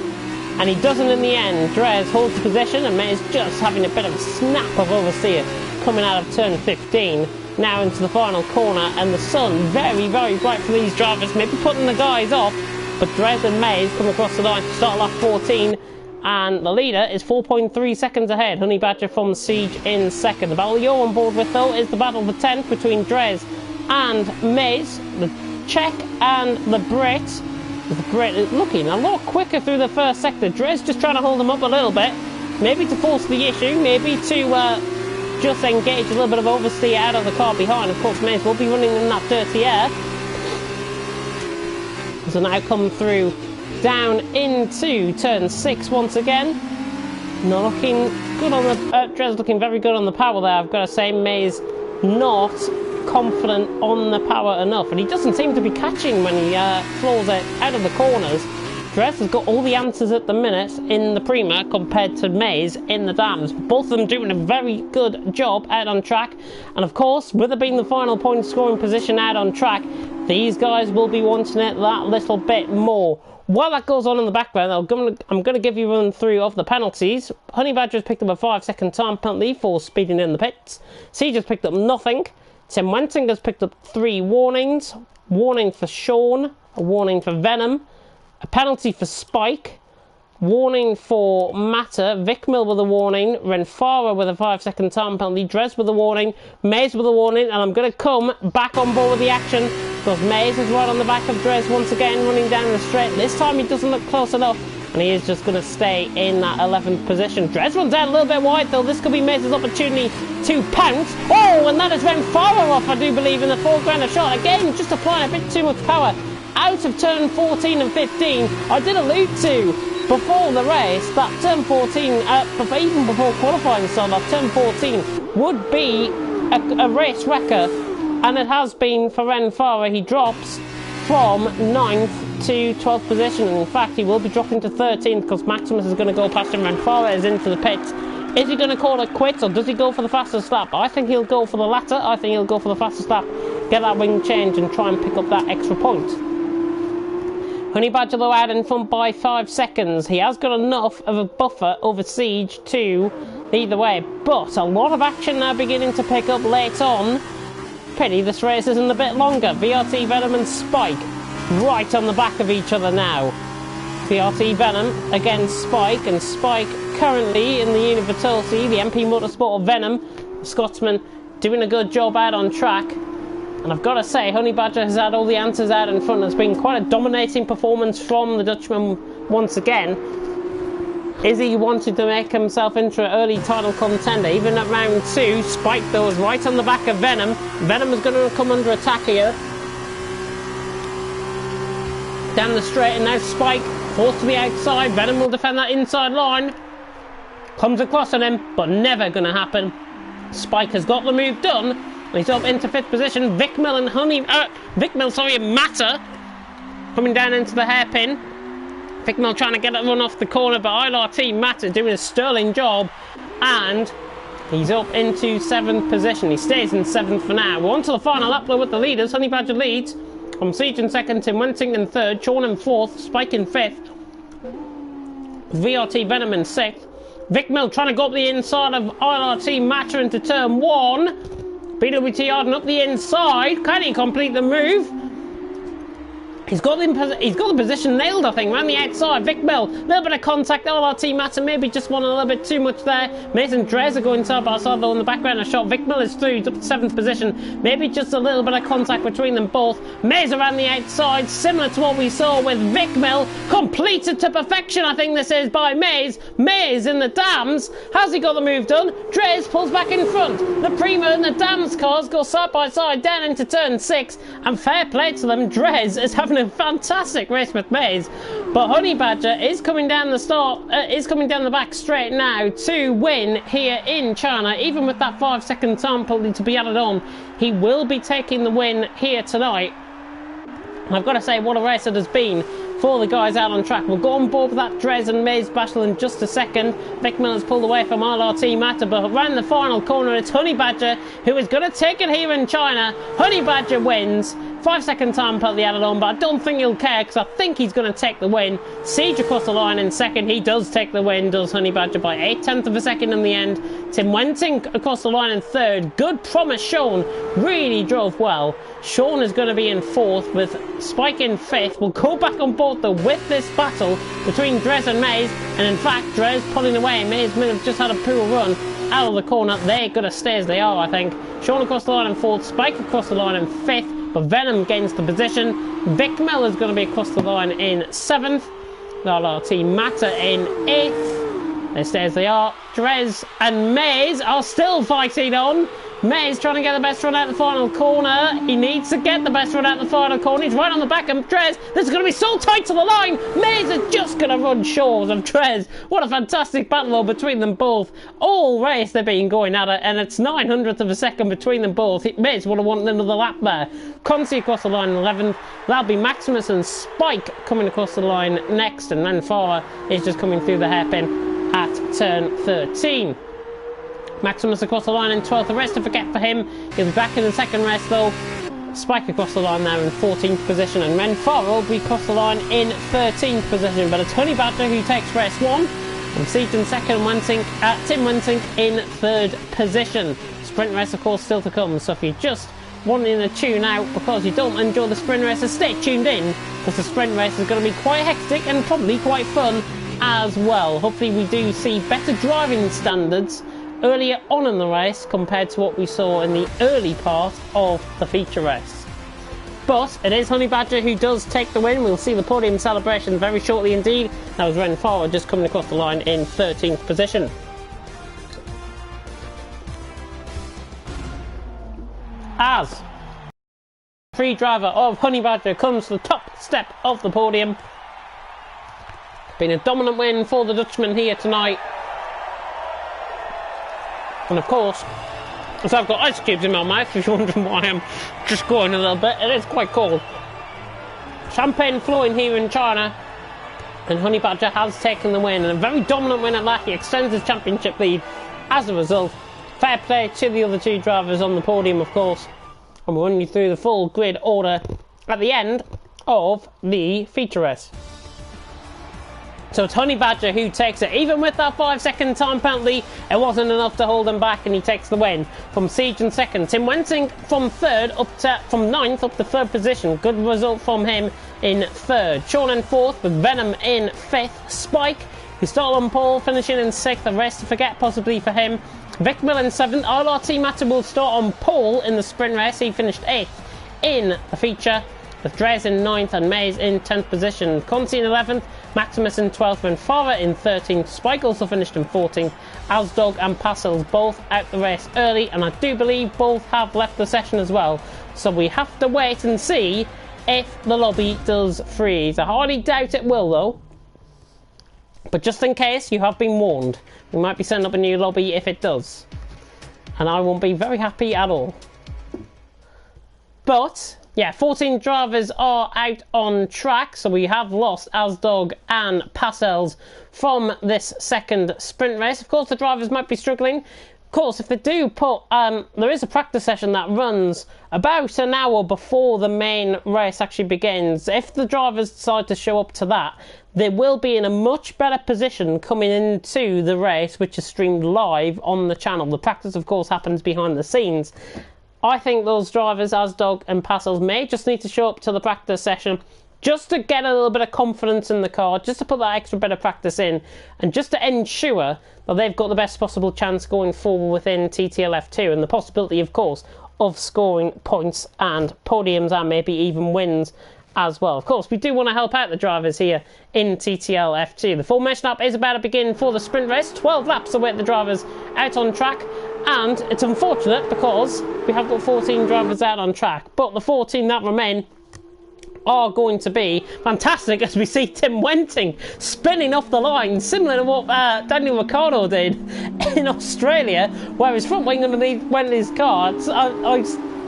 Speaker 1: And he doesn't in the end. Drez holds the position, and Maze just having a bit of a snap of oversteer coming out of turn 15. Now into the final corner, and the sun very, very bright for these drivers, maybe putting the guys off. But Drez and Maze come across the line to start lap 14. And the leader is 4.3 seconds ahead. Honey Badger from Siege in 2nd. The battle you're on board with, though, is the battle for 10th between Drez and Maze. The Czech and the Brit. The Brit is looking a lot quicker through the first sector. Drez just trying to hold them up a little bit. Maybe to force the issue. Maybe to just engage a little bit of oversteer out of the car behind. Of course, Maze will be running in that dirty air. So now come through down into turn 6 once again. Not looking good on the Drez looking very good on the power there, I've got to say. Maze not confident on the power enough, and he doesn't seem to be catching when he floors it out of the corners. Drez has got all the answers at the minute in the Prima compared to Maze in the Dams. Both of them doing a very good job out on track, and of course, with it being the final point scoring position out on track, these guys will be wanting it that little bit more. While that goes on in the background, I'm going to give you a run through of the penalties. Honey Badger has picked up a 5-second time penalty for speeding in the pits. Siege has picked up nothing. Tim Wensing has picked up 3 warnings. Warning for Sean, a warning for Venom, a penalty for Spike, warning for Mata, Vic Mill with a warning, Renfara with a 5-second time penalty, Drez with a warning, Maze with a warning, and I'm going to come back on board with the action because Maze is right on the back of Drez once again, running down the straight. This time he doesn't look close enough, and he is just going to stay in that 11th position. Drez runs out a little bit wide though. This could be Maze's opportunity to pounce. Oh, and that is Renfara off, I do believe, in the foreground of shot. Again, just applying a bit too much power out of turn 14 and 15. I did allude to before the race that turn 14, even before qualifying started off, turn 14 would be a race wrecker, and it has been for Renfara. He drops from 9th to 12th position, and in fact he will be dropping to 13th because Maximus is going to go past him. Renfara is into the pits. Is he going to call it quits, or does he go for the fastest lap? I think he'll go for the latter. I think he'll go for the fastest lap, get that wing change and try and pick up that extra point. Honey Badger though out in front by 5 seconds. He has got enough of a buffer over Siege to either way, but a lot of action now beginning to pick up late on. Pity this race isn't a bit longer. VRT Venom and Spike right on the back of each other now. VRT Venom against Spike, and Spike currently in the Universality, the MP Motorsport of Venom, the Scotsman, doing a good job out on track. And I've got to say, Honey Badger has had all the answers out in front. It's been quite a dominating performance from the Dutchman once again. Is he wanted to make himself into an early title contender? Even at round 2, Spike though is right on the back of Venom. Venom is going to come under attack here. Down the straight, and now Spike forced to the outside. Venom will defend that inside line. Comes across on him, but never going to happen. Spike has got the move done. He's up into 5th position. Vicmil and Matter coming down into the hairpin. Vicmil trying to get a run off the corner, but ILRT Matter doing a sterling job, and he's up into 7th position. He stays in 7th for now. We're on to the final lap with the leaders. Honey Badger leads. From Siege in 2nd, Tim Wensing in 3rd, Sean in 4th, Spike in 5th, VRT Venom in 6th. Vicmil trying to go up the inside of ILRT Matter into turn 1. BWT Arden up the inside. Can he complete the move? He's got the position nailed, I think, around the outside. Vicmil, a little bit of contact. ILRT Matter maybe just won a little bit too much there. Maze and Drez are going side by side though in the background a shot. Vicmil is through, he's up to 7th position. Maybe just a little bit of contact between them both. Maze around the outside, similar to what we saw with Vicmil. Completed to perfection, I think this is, by Maze. Maze in the Dams. Has he got the move done? Drez pulls back in front. The Prima and the Dams cars go side by side down into turn 6. And fair play to them, Drez is having a fantastic race with Maze, but Honey Badger is coming down the back straight now to win here in China. Even with that 5-second time penalty to be added on, he will be taking the win here tonight. And I've got to say, what a race it has been for the guys out on track. We'll go on board with that Drez and Maze battle in just a second. Vicmil has pulled away from ILRT Matter, but around the final corner it's Honey Badger who is going to take it here in China. Honey Badger wins. 5-second time penalty added on, but I don't think he'll care because I think he's going to take the win. Siege across the line in 2nd. He does take the win, does Honey Badger, by 8/10 of a second in the end. Tim Wensing across the line in 3rd. Good promise, Sean. Really drove well. Sean is going to be in 4th with Spike in 5th. We'll go back on board though with this battle between Drez and Maze, and in fact Drez pulling away. Maze may have just had a poor run out of the corner. They're going to stay as they are, I think. Sean across the line in 4th. Spike across the line in 5th. But Venom gains the position. Vicmil is going to be across the line in 7th. ILRT Matter in 8th. They stay as they are. Drez and Maze are still fighting on. Maze trying to get the best run out the final corner. He needs to get the best run out the final corner. He's right on the back of Drez. This is going to be so tight to the line. Maze is just going to run short of Drez. What a fantastic battle between them both. All race they've been going at it, and it's 900th of a second between them both. Maze would have wanted another lap there. Consi across the line in 11th. That'll be Maximus and Spike coming across the line next, and Manfara is just coming through the hairpin at turn 13. Maximus across the line in 12th. The rest to forget for him. He'll be back in the second race though. Spike across the line there in 14th position, and Ren Farrell will be across the line in 13th position. But it's Honey Badger who takes race 1, and Siege in 2nd, Tim Wensing in 3rd position. Sprint race of course still to come, so if you're just wanting to tune out because you don't enjoy the sprint races, stay tuned in, because the sprint race is going to be quite hectic and probably quite fun as well. Hopefully we do see better driving standards earlier on in the race compared to what we saw in the early part of the feature race. But it is Honey Badger who does take the win. We'll see the podium celebration very shortly indeed. That was Ren Farrell just coming across the line in 13th position. As free driver of Honey Badger comes to the top step of the podium. Been a dominant win for the Dutchman here tonight. And of course, so I've got ice cubes in my mouth, if you're wondering why I'm just going a little bit. It is quite cold. Champagne flowing here in China, and Honey Badger has taken the win, and a very dominant win at that. He extends his championship lead as a result. Fair play to the other two drivers on the podium, of course. And we'll run you through the full grid order at the end of the feature race. So it's Honey Badger who takes it. Even with that 5-second time penalty, it wasn't enough to hold him back, and he takes the win. From Siege in 2nd, Tim Wensing from 9th up to 3rd position. Good result from him in 3rd. Sean in 4th with Venom in 5th. Spike We start on pole, finishing in 6th, the rest to forget possibly for him. Vic Mill in 7th, LRT Matter will start on pole in the sprint race. He finished 8th in the feature, with Drez in 9th and Mays in 10th position. Conti in 11th, Maximus in 12th and Farah in 13th. Spike also finished in 14th. Alsdog and Passels both out the race early, and I do believe both have left the session as well. So we have to wait and see if the lobby does freeze. I hardly doubt it will though. But just in case, you have been warned. We might be setting up a new lobby if it does. And I won't be very happy at all. But, yeah, 14 drivers are out on track. So we have lost Alsdog and Passels from this second sprint race. Of course, the drivers might be struggling. Of course, if they do put... there is a practice session that runs about an hour before the main race actually begins. If the drivers decide to show up to that, they will be in a much better position coming into the race, which is streamed live on the channel. The practice, of course, happens behind the scenes. I think those drivers, Alsdog and Passels, may just need to show up to the practice session just to get a little bit of confidence in the car, just to put that extra bit of practice in, and just to ensure that they've got the best possible chance going forward within TTL F2, and the possibility, of course, of scoring points and podiums and maybe even wins as well. Of course, we do want to help out the drivers here in TTL F2. The formation lap is about to begin for the sprint race. 12 laps await the drivers out on track, and it's unfortunate because we have got 14 drivers out on track, but the 14 that remain are going to be fantastic as we see Tim Wenting spinning off the line, similar to what Daniel Ricciardo did in Australia, where his front wing underneath went his car. I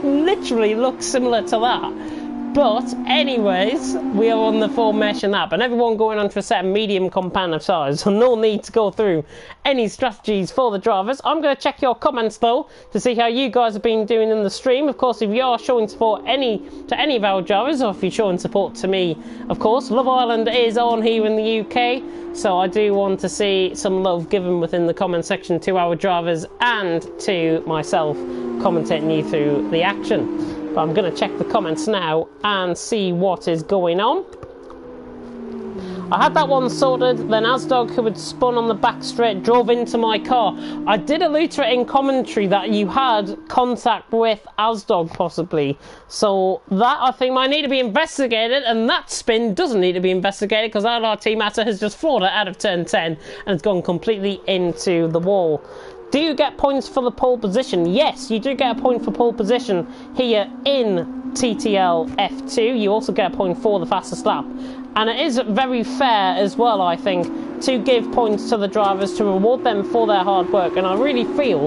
Speaker 1: literally look similar to that. But anyways, we are on the formation lap, and everyone going on to a set of medium compound of size, so no need to go through any strategies for the drivers. I'm going to check your comments though to see how you guys have been doing in the stream. Of course, if you are showing support to any of our drivers, or if you're showing support to me, of course, Love Island is on here in the UK, so I do want to see some love given within the comment section to our drivers and to myself commentating you through the action. But I'm going to check the comments now and see what is going on. I had that one sorted, then Alsdog, who had spun on the back straight, drove into my car. I did allude to it in commentary that you had contact with Alsdog possibly. So that, I think, might need to be investigated, and that spin doesn't need to be investigated because LRT Matter has just floored it out of turn 10 and it's gone completely into the wall. Do you get points for the pole position? Yes, you do get a point for pole position here in TTL F2. You also get a point for the fastest lap. And it is very fair as well, I think, to give points to the drivers to reward them for their hard work. And I really feel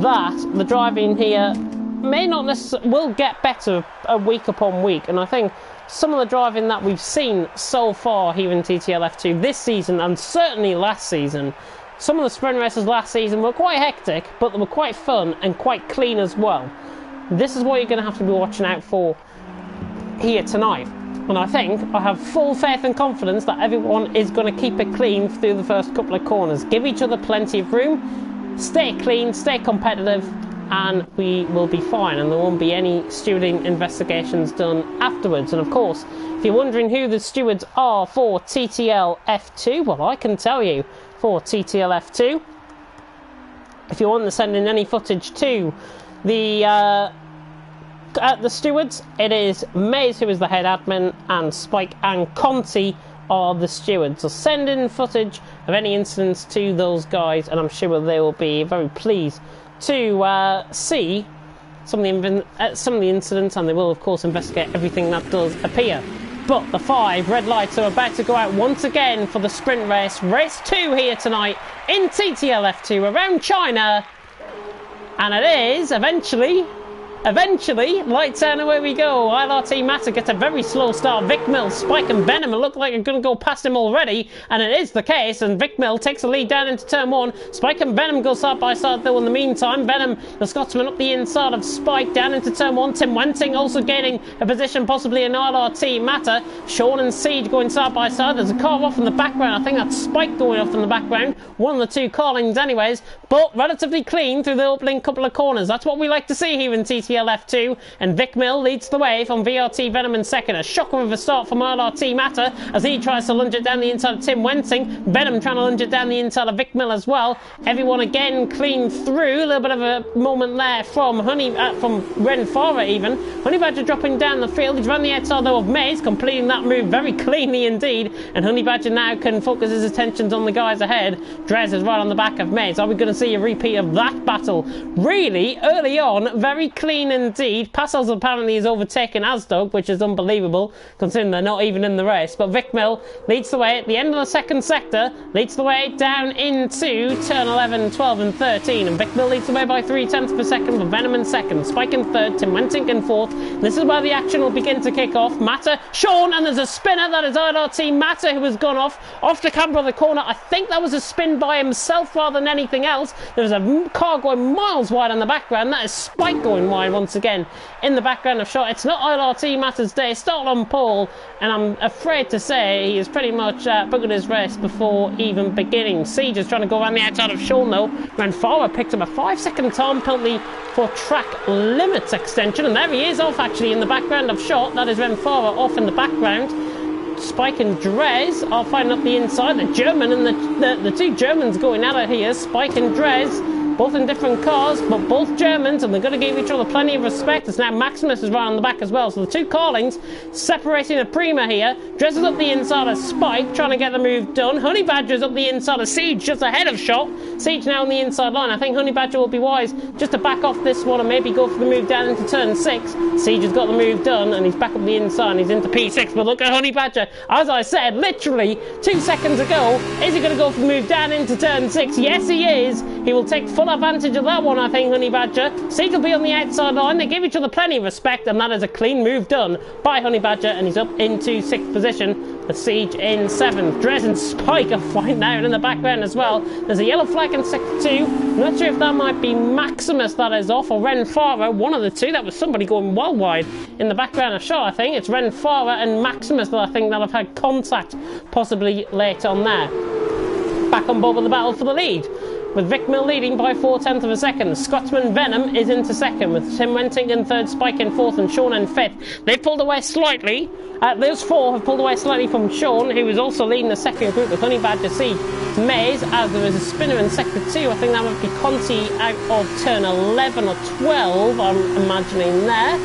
Speaker 1: that the driving here may not necessarily, will get better week upon week. And I think some of the driving that we've seen so far here in TTL F2 this season, and certainly last season, some of the sprint races last season were quite hectic, but they were quite fun and quite clean as well. This is what you're going to have to be watching out for here tonight. And I think I have full faith and confidence that everyone is going to keep it clean through the first couple of corners. Give each other plenty of room, stay clean, stay competitive, and we will be fine. And there won't be any stewarding investigations done afterwards. And of course, if you're wondering who the stewards are for TTL F2, well, I can tell you. For TTL F2, if you want to send in any footage to the stewards, it is Maze who is the head admin, and Spike and Conti are the stewards. So send in footage of any incidents to those guys, and I'm sure they will be very pleased to see some of the incidents, and they will of course investigate everything that does appear. But the 5 red lights are about to go out once again for the sprint race. Race 2 here tonight in TTL F2 around China. And it is eventually, lights out and away we go. LRT Matter gets a very slow start. Vic Mill, Spike and Venom look like they're going to go past him already. And it is the case. And Vic Mill takes the lead down into turn 1. Spike and Venom go side by side though in the meantime. Venom, the Scotsman, up the inside of Spike down into turn 1. Tim Wenting also gaining a position possibly in LRT Matter. Sean and Siege going side by side. There's a car off in the background. I think that's Spike going off in the background. One of the two car lanes anyways. But relatively clean through the opening couple of corners. That's what we like to see here in TTL TTL F2, and Vic Mill leads the way from VRT Venom in second. A shocker of a start from ILRT Matter as he tries to lunge it down the inside of Tim Wenting. Venom trying to lunge it down the inside of Vic Mill as well. Everyone again clean through. A little bit of a moment there from Ren Farah even. Honey Badger dropping down the field. He's run the outside though of Maze, completing that move very cleanly indeed. And Honey Badger now can focus his attentions on the guys ahead. Drez is right on the back of Maze. Are we going to see a repeat of that battle? Really, early on, very clean indeed. Passos apparently is overtaken Asdog, which is unbelievable, considering they're not even in the race. But Vic Mill leads the way at the end of the second sector, leads the way down into turn 11, 12 and 13. And Vic Mill leads the way by 0.3 per second for Venom in second, Spike in third, Tim Wenting in fourth. This is where the action will begin to kick off. Matter, Sean, and there's a spinner. That is ILRT Matter who has gone off the camber of the corner. I think that was a spin by himself rather than anything else. There's a car going miles wide in the background. That is Spike going wide once again in the background of shot. It's not ILRT Matter's day. Start on pole, and I'm afraid to say he has pretty much buggered his race before even beginning. Siege is trying to go around the outside of Sean though. Ren Farah picked up a 5-second time penalty for track limits extension, and there he is off actually in the background of shot. That is Ren Farah off in the background. Spike and Drez are fighting up the inside. The German and the two Germans going at it here. Spike and Drez, both in different cars, but both Germans, and they're going to give each other plenty of respect. It's now Maximus is right on the back as well. So the two Carlings separating a Prima here. Drez is up the inside of Spike, trying to get the move done. Honey Badger's up the inside of Siege, just ahead of shot. Siege now on the inside line. I think Honey Badger will be wise just to back off this one and maybe go for the move down into turn 6. Siege has got the move done, and he's back up the inside, and he's into P6. But look at Honey Badger. As I said, literally 2 seconds ago, is he going to go for the move down into turn 6? Yes, he is. He will take full advantage of that one, I think, Honey Badger. Siege will be on the outside line. They give each other plenty of respect, and that is a clean move done by Honey Badger, and he's up into 6th position. The Siege in 7th. Drez and Spike are fighting out in the background as well. There's a yellow flag in sector 2. I'm not sure if that might be Maximus that is off, or Ren Farah, one of the two. That was somebody going well wide in the background of shot, I think. It's Ren Farah and Maximus that I think that have had contact possibly late on there. Back on board with the battle for the lead, with Vic Mill leading by 0.4 of a second. Scotsman Venom is into second, with Tim Wenting in third, Spike in fourth, and Sean in fifth. They've pulled away slightly. Those four have pulled away slightly from Sean, who was also leading the second group with Honey Badger, Siege, Maze, as there is a spinner in sector 2. I think that might be Conti out of turn 11 or 12, I'm imagining there.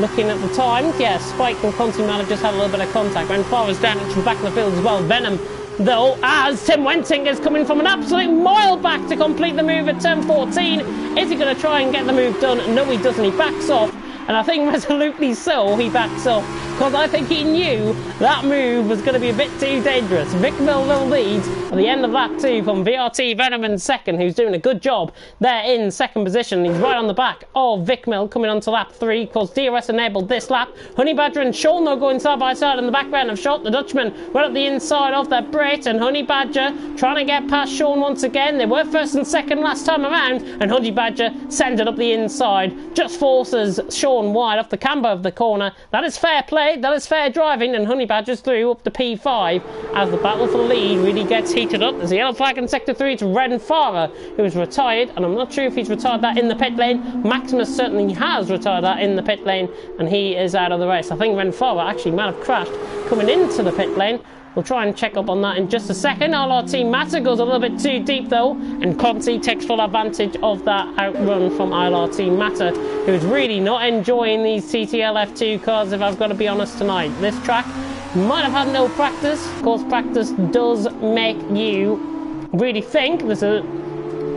Speaker 1: Looking at the times, yeah, Spike and Conti might have just had a little bit of contact. Ren Farah's down into the back of the field as well. Venom, though, as Tim Wenting is coming from an absolute mile back to complete the move at turn 14. Is he going to try and get the move done? No, he doesn't. He backs off. And I think resolutely so, he backs off, because I think he knew that move was going to be a bit too dangerous. Vic Mill leads at the end of lap 2 from VRT Venom in second, who's doing a good job there in second position. He's right on the back of Vic Mill coming on to lap 3, because DRS enabled this lap. Honey Badger and Sean though going side by side in the background of shot. The Dutchman right up the inside of their Brit, and Honey Badger trying to get past Sean once again. They were first and second last time around, and Honey Badger sends it up the inside, just forces Sean wide off the camber of the corner. That is fair play, that is fair driving, and Honey Badger's through up to P5 as the battle for the lead really gets heated up. There's a yellow flag in sector 3 to Ren Farah, who is retired, and I'm not sure if he's retired that in the pit lane. Maximus certainly has retired that in the pit lane, and he is out of the race. I think Ren Farah actually might have crashed coming into the pit lane. We'll try and check up on that in just a second. ILRT Matter goes a little bit too deep though, and Conti takes full advantage of that outrun from ILRT Matter, who is really not enjoying these TTL F2 cars, if I've got to be honest tonight. This track might have had no practice. Of course, practice does make you really think. There's a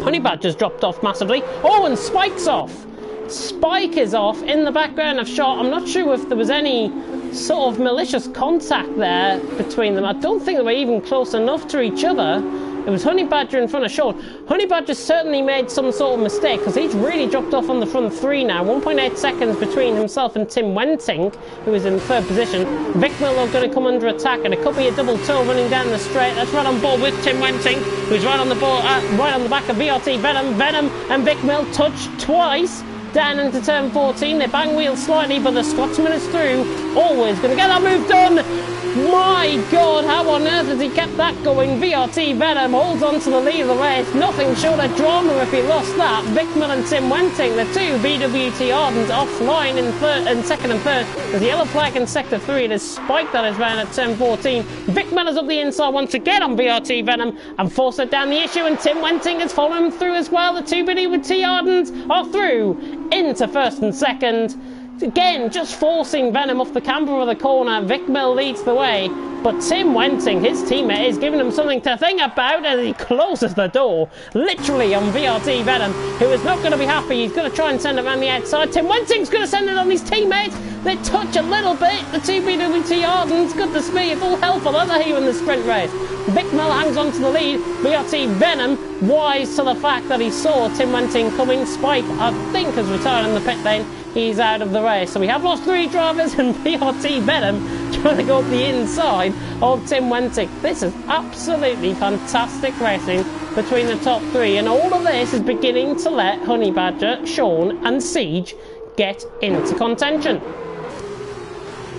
Speaker 1: Honey Badger's dropped off massively. Oh, and Spike's off. Spike is off in the background of shot. I'm not sure if there was any sort of malicious contact there between them. I don't think they were even close enough to each other. It was Honey Badger in front of Sean. Honey Badger certainly made some sort of mistake, because he's really dropped off on the front 3 now. 1.8 seconds between himself and Tim Wenting, who is in 3rd position. Vic Mill are going to come under attack, and it could be a double toe running down the straight. That's right on board with Tim Wenting, who's right on the board, right on the back of VRT Venom. Venom and Vic Mill touch twice. down into turn 14. They bang wheel slightly, but the Scotsman is through. Always going to get that move done. My God, how on earth has he kept that going? VRT Venom holds on to the lead of the race. Nothing short of drama if he lost that. Vickmill and Tim Wenting, the two BWT Ardent, offline in second and third. There's a yellow flag in sector 3. There's Spike that is round at turn 14. Vickmill is up the inside once again on VRT Venom and forced it down the issue, and Tim Wenting has followed him through as well. The two BWT Ardent are through into first and second. Again, just forcing Venom off the camber of the corner. Vickmill leads the way, but Tim Wenting, his teammate, is giving him something to think about as he closes the door, literally on VRT Venom, who is not going to be happy. He's going to try and send it around the outside. Tim Wenting's going to send it on his teammate. They touch a little bit, the two BWT Ardents. Goodness me, it's all hell for leather here in the sprint race. Vickmill hangs on to the lead. VRT Venom, wise to the fact that he saw Tim Wenting coming. Spike, I think, has retired in the pit lane. He's out of the race. So we have lost 3 drivers, and VRT Venom trying to go up the inside of Tim Wenting. This is absolutely fantastic racing between the top 3, and all of this is beginning to let Honey Badger, Sean and Siege get into contention.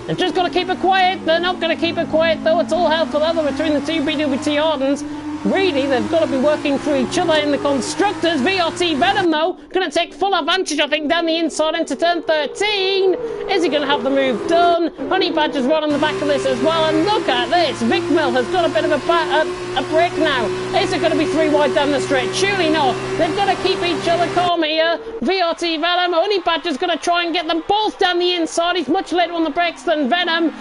Speaker 1: They've just got to keep it quiet. They're not going to keep it quiet, though. It's all hell for leather between the two BWT Ardents. Really, they've got to be working through each other in the constructors. VRT Venom, though, going to take full advantage, I think, down the inside into turn 13. Is he going to have the move done? Honey Badger's right on the back of this as well. And look at this. Vickmill has got a bit of a break now. Is it going to be 3 wide down the straight? Surely not. They've got to keep each other calm here. VRT Venom, Honey Badger's going to try and get them both down the inside. He's much later on the brakes than Venom.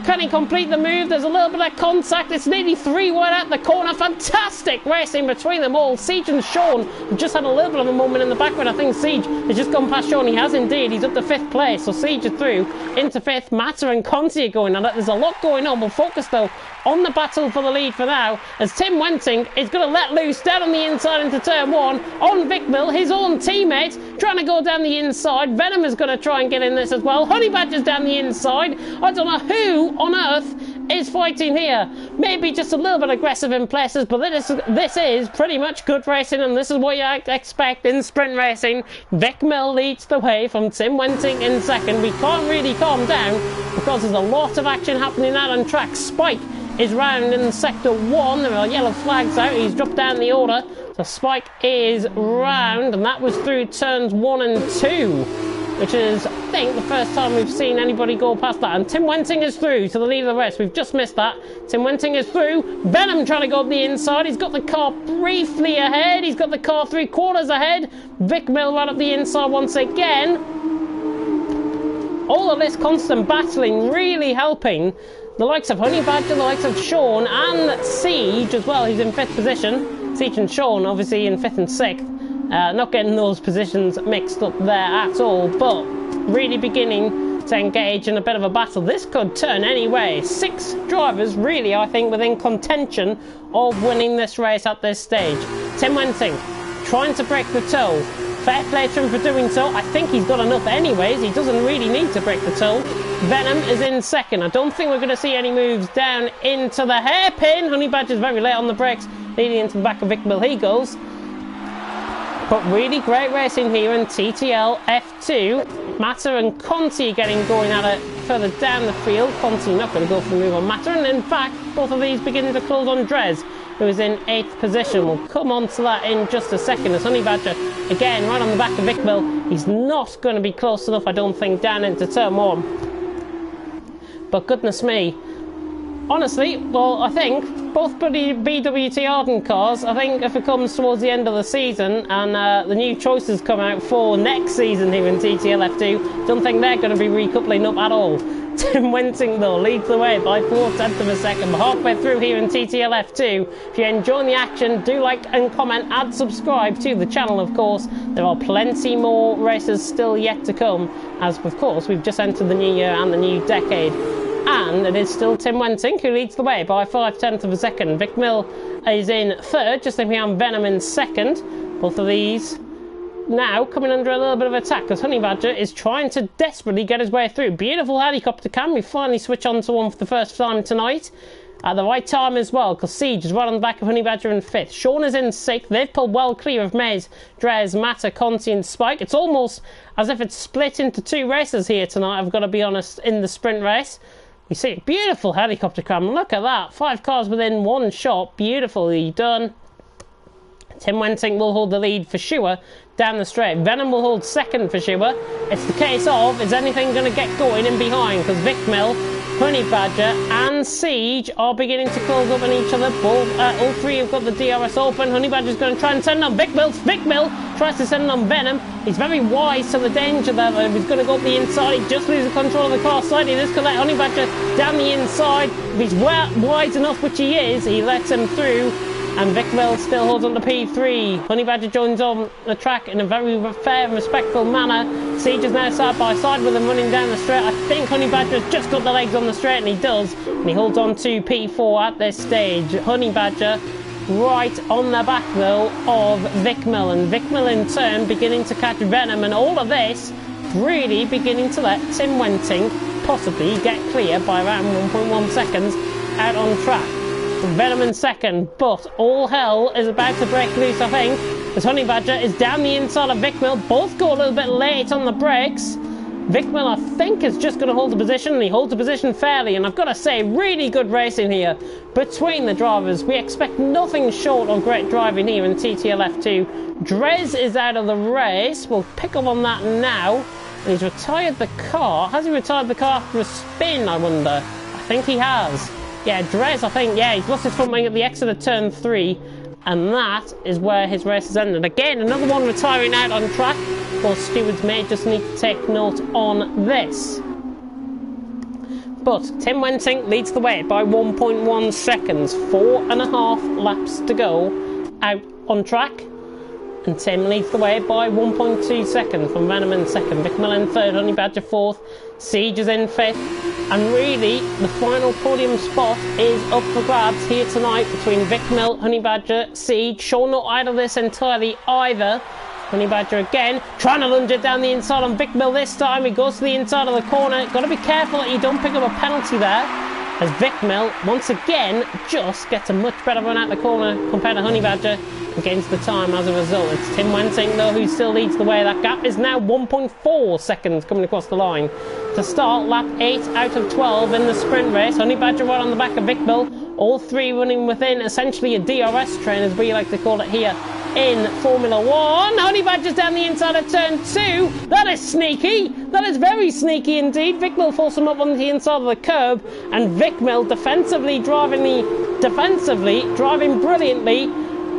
Speaker 1: Can he complete the move? There's a little bit of contact. It's nearly 3 wide out the corner. Fantastic racing between them all. Siege and Sean have just had a little bit of a moment in the background. I think Siege has just gone past Sean. He has indeed. He's up to 5th place. So Siege is through into 5th. Matter and Conti are going on. There's a lot going on. We'll focus, though, on the battle for the lead for now, as Tim Wenting is going to let loose down on the inside into turn 1 on Vickmill, his own teammate, trying to go down the inside. Venom is going to try and get in this as well. Honey Badger's down the inside. I don't know who on earth is fighting here. Maybe just a little bit aggressive in places, but this is pretty much good racing, and this is what you expect in sprint racing. Vickmill leads the way from Tim Wenting in second. We can't really calm down because there's a lot of action happening out on track. Spike is round in sector 1. There are yellow flags out. He's dropped down the order. So Spike is round, and that was through turns 1 and 2, which is, I think, the first time we've seen anybody go past that. And Tim Wenting is through to the lead of the rest. We've just missed that. Tim Wenting is through. Venom trying to go up the inside. He's got the car briefly ahead. He's got the car 3/4 ahead. Vickmill right up the inside once again. All of this constant battling really helping the likes of Honey Badger, the likes of Sean and Siege as well, who's in 5th position. Siege and Sean obviously in 5th and 6th. Not getting those positions mixed up there at all, but really beginning to engage in a bit of a battle. This could turn any way. 6 drivers really, I think, within contention of winning this race at this stage. Tim Wenting trying to break the toe. Fair play to him for doing so. I think he's got enough anyways. He doesn't really need to break the toe. Venom is in second. I don't think we're going to see any moves down into the hairpin. Honey Badger's very late on the brakes, leading into the back of Vickmill. He goes. But really great racing here in TTL F2. Matter and Conti getting going at it further down the field. Conti not going to go for the move on Matter. And in fact, both of these beginning to close on Drez, who is in 8th position. We'll come on to that in just a second. As Honey Badger, again, right on the back of Vickmill. He's not going to be close enough, I don't think, down into turn 1. But goodness me. Honestly, well, I think both BWT Ardent cars, I think if it comes towards the end of the season and the new choices come out for next season here in TTL F2, don't think they're going to be recoupling up at all. Tim Wenting, though, leads the way by 4/10 of a second. We're halfway through here in TTL F2. If you're enjoying the action, do like and comment and subscribe to the channel, of course. There are plenty more races still yet to come, as, of course, we've just entered the new year and the new decade. And it is still Tim Wenting who leads the way by 5/10 of a second. Vickmill is in third, just behind Venom in second. Both of these now coming under a little bit of attack because Honey Badger is trying to desperately get his way through. Beautiful helicopter cam. We finally switch on to one for the first time tonight. at the right time as well, because Siege is right on the back of Honey Badger in 5th. Sean is in 6th. They've pulled well clear of Maze, Drez, Matter, Conti and Spike. It's almost as if it's split into 2 races here tonight, I've got to be honest, in the sprint race. We see a beautiful helicopter cam. Look at that. 5 cars within 1 shot. Beautifully done. Tim Wentink will hold the lead for sure down the straight. Venom will hold 2nd for sure. It's the case of, is anything going to get going in behind? Because Vic Mill, Honey Badger and Siege are beginning to close up on each other. All 3 have got the DRS open. Honey Badger's going to try and send on Vic Mill. Vic Mill tries to send on Venom. He's very wise to the danger there. If he's going to go up the inside, he just loses control of the car slightly. This could let Honey Badger down the inside. If he's wise enough, which he is, he lets him through. And Vic Mill still holds on to P3. Honey Badger joins on the track in a very fair and respectful manner. Siege is now side by side with him running down the straight. I think Honey Badger's just got the legs on the straight, and he does. And he holds on to P4 at this stage. Honey Badger right on the back, though, of Vic Mill. And Vic Mill, in turn, beginning to catch Venom. And all of this really beginning to let Tim Wentink possibly get clear by around 1.1 seconds out on track. Venom in 2nd, but all hell is about to break loose, I think, as Honey Badger is down the inside of Vic Mill. Both go a little bit late on the brakes. Vic Mill, I think, is just going to hold the position, and he holds the position fairly, and I've got to say, really good racing here between the drivers. We expect nothing short of great driving here in TTL F2. Drez is out of the race. We'll pick up on that now. And he's retired the car. Has he retired the car after a spin, I wonder? I think he has. Yeah, Drez, I think, yeah, he's lost his front wing at the exit of turn 3, and that is where his race has ended. Again, another one retiring out on track. Well, stewards may just need to take note on this. But Tim Wentink leads the way by 1.1 seconds. 4.5 laps to go out on track. And Tim leads the way by 1.2 seconds from Venom in 2nd. Vic Mill in 3rd, Honey Badger 4th. Siege is in 5th. And really, the final podium spot is up for grabs here tonight between Vic Mill, Honey Badger, Siege. Sean not out of this entirely either. Honey Badger again, trying to lunge it down the inside on Vic Mill this time. He goes to the inside of the corner. Got to be careful that you don't pick up a penalty there, as Vic Mill, once again, just gets a much better run out the corner compared to Honey Badger against the time as a result. It's Tim Wentink, though, who still leads the way. That gap is now 1.4 seconds coming across the line. To start, lap 8 out of 12 in the sprint race. Honey Badger right on the back of Vic Mill. All 3 running within essentially a DRS train, as we like to call it here in Formula 1. Honey Badger's down the inside of turn 2. That is sneaky. That is very sneaky indeed. Vic Mill forced him up on the inside of the curb, and Vic Mill defensively driving brilliantly.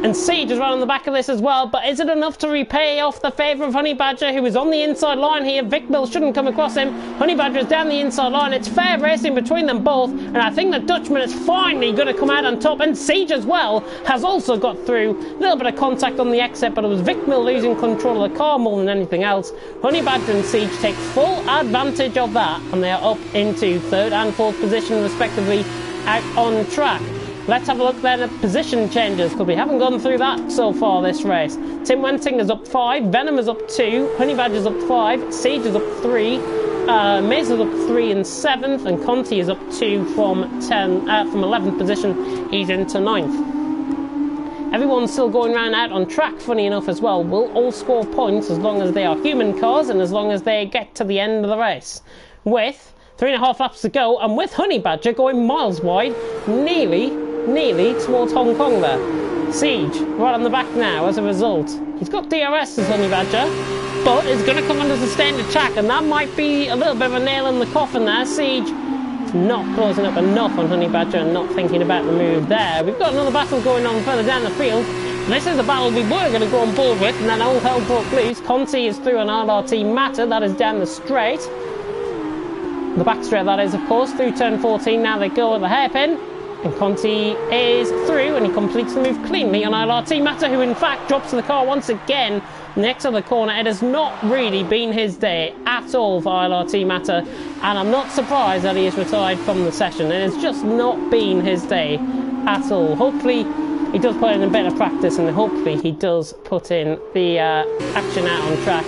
Speaker 1: And Siege is right on the back of this as well, but is it enough to repay off the favour of Honey Badger, who is on the inside line here? Vic Mill shouldn't come across him. Honey Badger is down the inside line. It's fair racing between them both, and I think the Dutchman is finally going to come out on top, and Siege as well has also got through. A little bit of contact on the exit, but it was Vic Mill losing control of the car more than anything else. Honey Badger and Siege take full advantage of that, and they are up into 3rd and 4th position respectively out on track. Let's have a look then at position changes, because we haven't gone through that so far this race. Tim Wentink is up 5, Venom is up 2, Honey Badger is up 5, Siege is up 3, Maze is up 3 in 7th, and Conti is up 2 from 11th position. He's into 9th. Everyone's still going round out on track, funny enough, as well. Will all score points as long as they are human cars and as long as they get to the end of the race. With 3.5 laps to go, and with Honey Badger going miles wide, nearly towards Hong Kong there. Siege right on the back now as a result. He's got DRS as Honey Badger, but it's going to come under sustained attack, and that might be a little bit of a nail in the coffin there. Siege not closing up enough on Honey Badger and not thinking about the move there. We've got another battle going on further down the field. This is the battle we were going to go on board with, and then all hell broke loose. Conti is through an RRT Matter, that is down the straight. The back straight, that is, of course, through turn 14. Now they go at the hairpin. And Conti is through, and he completes the move cleanly on LRT Matter, who in fact drops to the car once again next to the corner. It has not really been his day at all for LRT Matter, and I'm not surprised that he is retired from the session. It has just not been his day at all. Hopefully he does put in a bit of practice, and hopefully he does put in the action out on track.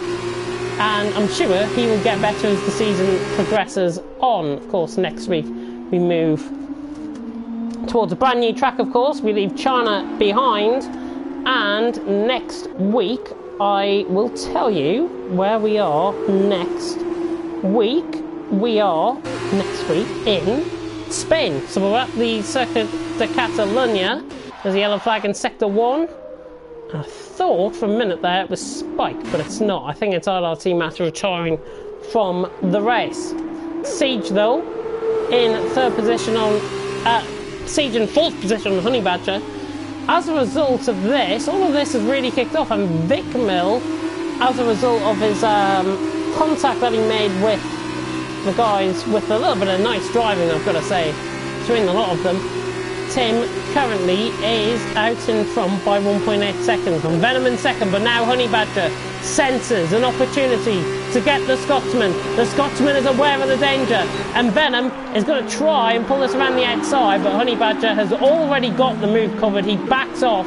Speaker 1: And I'm sure he will get better as the season progresses on. Of course, next week we move towards a brand new track, of course. We leave China behind, and next week I will tell you where we are next week. We are next week in Spain. So we're at the Circuit de Catalunya. There's a yellow flag in Sector 1. I thought for a minute there it was Spike, but it's not. I think it's RRT Matter retiring from the race. Siege, though, in third position on... Siege in fourth position on Honey Badger. As a result of this, all of this has really kicked off, and Vic Mill, as a result of his contact that he made with the guys, with a little bit of nice driving, I've got to say, between a lot of them, Tim currently is out in front by 1.8 seconds. And Venom in second, but now Honey Badger senses an opportunity to get the Scotsman. The Scotsman is aware of the danger, and Venom is going to try and pull this around the outside, but Honey Badger has already got the move covered. He backs off,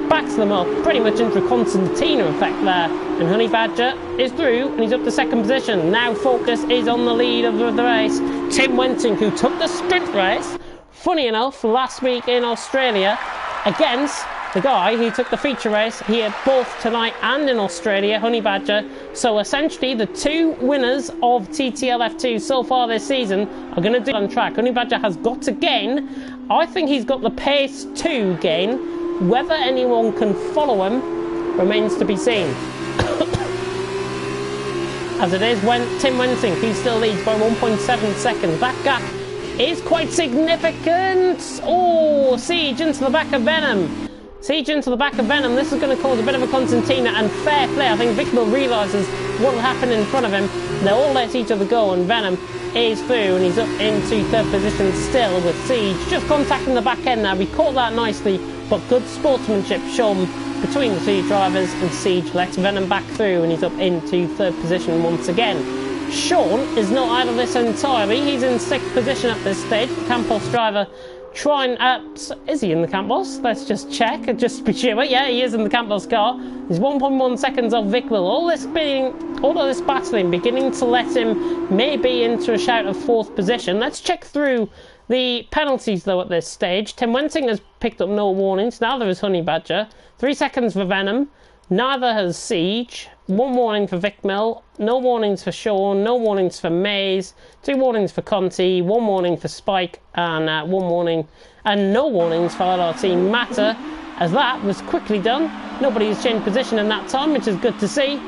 Speaker 1: backs them up, pretty much into a concertina effect there. And Honey Badger is through, and he's up to second position. Now focus is on the lead of the race. Tim Wenting, who took the sprint race, funny enough, last week in Australia, against the guy who took the feature race here both tonight and in Australia, Honey Badger. So essentially the two winners of TTL F2 so far this season are going to do it on track. Honey Badger has got to gain. I think he's got the pace to gain. Whether anyone can follow him remains to be seen. As it is, Tim Wenting, who still leads by 1.7 seconds. That gap is quite significant. Oh, Siege into the back of Venom. Siege into the back of Venom. This is going to cause a bit of a concertina, and fair play. I think Vic Mill realises what will happen in front of him. They all let each other go, and Venom is through, and he's up into third position still with Siege just contacting the back end there. We caught that nicely, but good sportsmanship shown between the two drivers, and Siege lets Venom back through, and he's up into third position once again. Sean is not out of this entirely. He's in sixth position at this stage. The Campos driver trying is he in the Campos? Let's just check and just be sure. Yeah, he is in the Campos car. He's 1.1 seconds off Vic Mill. All of this battling beginning to let him maybe into a shout of fourth position. Let's check through the penalties though at this stage. Tim Wenting has picked up no warnings. Neither has Honey Badger. 3 seconds for Venom. Neither has Siege. 1 warning for Vic Mill. No warnings for Sean. No warnings for Maze. 2 warnings for Conti. 1 warning for Spike. And 1 warning and no warnings for LRT Matter. As that was quickly done. Nobody has changed position in that time, which is good to see.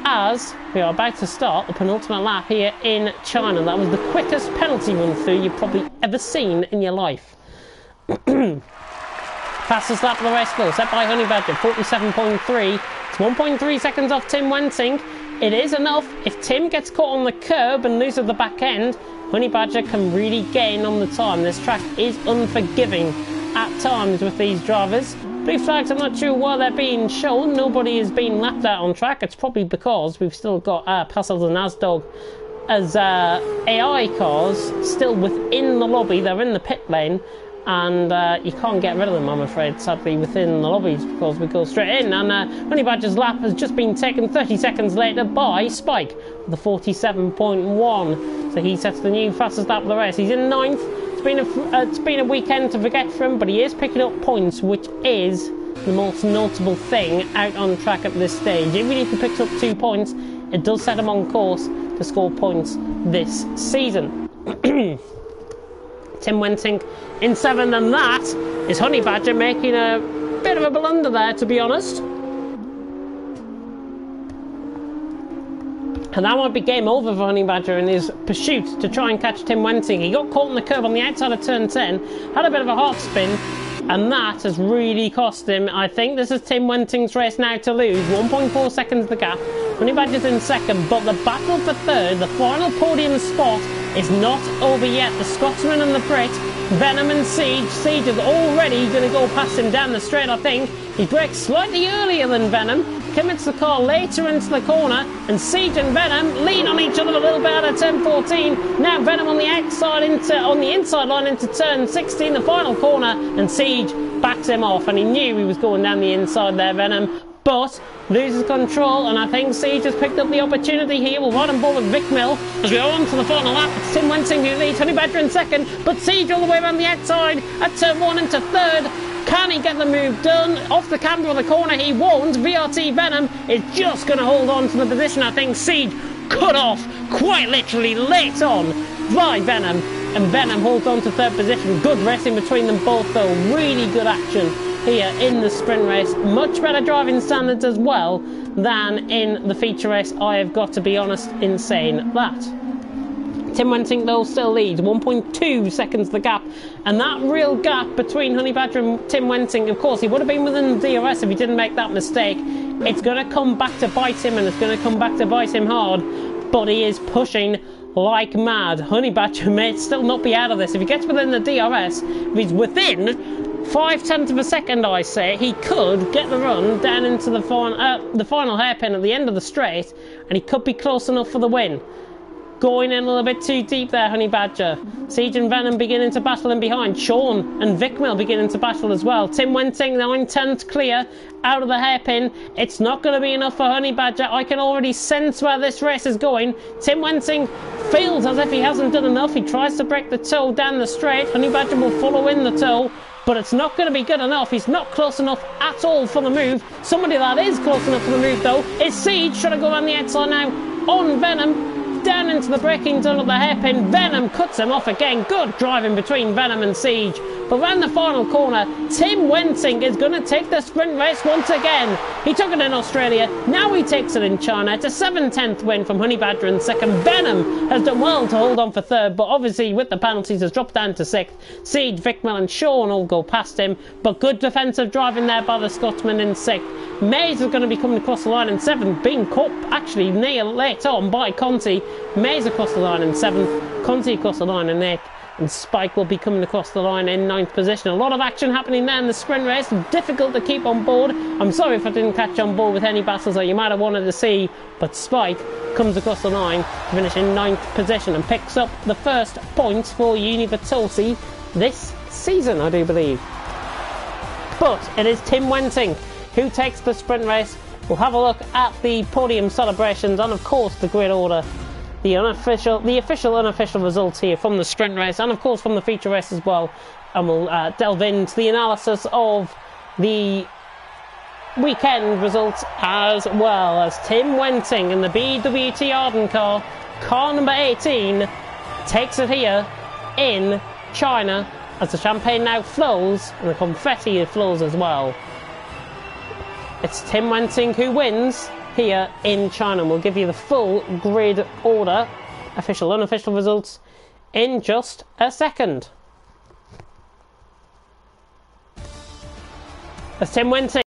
Speaker 1: As we are about to start the penultimate lap here in China. That was the quickest penalty run through you've probably ever seen in your life. Fastest lap of the race though, set by Honey Badger, 47.3. It's 1.3 seconds off Tim Wenting. It is enough. If Tim gets caught on the curb and loses the back end, Honey Badger can really gain on the time. This track is unforgiving at times with these drivers. Blue flags, I'm not sure why they're being shown. Nobody is being lapped out on track. It's probably because we've still got Passels and Asdog as AI cars still within the lobby. They're in the pit lane. And you can't get rid of them, I'm afraid, sadly, within the lobbies, because we go straight in. And Honey Badger's lap has just been taken 30 seconds later by Spike with a 47.1. So he sets the new fastest lap of the race. He's in 9th. It's been a weekend to forget for him, but he is picking up points, which is the most notable thing out on track at this stage. Even if he picks up 2 points, it does set him on course to score points this season. Tim Wenting in 7th, and that is Honey Badger making a bit of a blunder there, to be honest. And that might be game over for Honey Badger in his pursuit to try and catch Tim Wenting. He got caught on the curb on the outside of turn 10, had a bit of a half spin, and that has really cost him. I think this is Tim Wenting's race now to lose. 1.4 seconds the gap. Honey Badger's in 2nd, but the battle for 3rd, the final podium spot, is not over yet. The Scotsman and the Brit, Venom and Siege. Siege is already going to go past him down the straight, I think. He brakes slightly earlier than Venom, commits the car later into the corner, and Siege and Venom lean on each other a little bit out of turn 14. Now Venom on the outside on the inside line into turn 16, the final corner, and Siege backs him off, and he knew he was going down the inside there, Venom. but loses control, and I think Siege has picked up the opportunity here. We'll ride on board with Vic Mill as we go on to the final lap. It's Tim Wensing who leads, Honey Badger in second, but Siege all the way around the outside at turn 1 into third. Can he get the move done? Off the camber of the corner, he won't. VRT Venom is just going to hold on to the position. I think Siege cut off, quite literally late on by Venom, and Venom holds on to third position. Good racing between them both though, really good action here in the sprint race. Much better driving standards as well than in the feature race, I have got to be honest in saying that. Tim Wensing though still leads, 1.2 seconds the gap, and that real gap between Honey Badger and Tim Wensing, of course he would have been within the DRS if he didn't make that mistake. It's going to come back to bite him, and it's going to come back to bite him hard, but he is pushing like mad. Honey Badger may still not be out of this. If he gets within the DRS, if he's within 0.5 of a second, I say, he could get the run down into the final hairpin at the end of the straight, and he could be close enough for the win. Going in a little bit too deep there, Honey Badger. Siege and Venom beginning to battle in behind. Sean and Vic Mill beginning to battle as well. Tim Wensing 9/10 clear out of the hairpin. It's not going to be enough for Honey Badger. I can already sense where this race is going. Tim Wensing feels as if he hasn't done enough. He tries to break the toe down the straight. Honey Badger will follow in the toe, but it's not going to be good enough. He's not close enough at all for the move. Somebody that is close enough for the move though is Siege. Should I go around the outside now on Venom? Down into the braking zone of the hairpin. Venom cuts him off again. Good driving between Venom and Siege. But round the final corner, Tim Wensing is going to take the sprint race once again. He took it in Australia, now he takes it in China. It's a 7/10 win from Honey Badger in second. Venom has done well to hold on for third, but obviously with the penalties has dropped down to sixth. Siege, Vic Mill and Sean all go past him, but good defensive driving there by the Scotsman in sixth. Mays is going to be coming across the line in seventh, being caught actually near late on by Conti. Mays across the line in seventh, Conti across the line in eighth, and Spike will be coming across the line in ninth position. A lot of action happening there in the sprint race, difficult to keep on board. I'm sorry if I didn't catch on board with any battles that you might have wanted to see, but Spike comes across the line to finish in ninth position and picks up the first points for Univertosi this season, I do believe. But it is Tim Wensing who takes the sprint race. We'll have a look at the podium celebrations and of course the grid order, the official unofficial results here from the sprint race and of course from the feature race as well, and we'll delve into the analysis of the weekend results as well, as Tim Wensing in the BWT Arden car number 18 takes it here in China, as the champagne now flows and the confetti flows as well. It's Tim Wensing who wins here in China. We'll give you the full grid order, official, unofficial results, in just a second. As Tim Wensing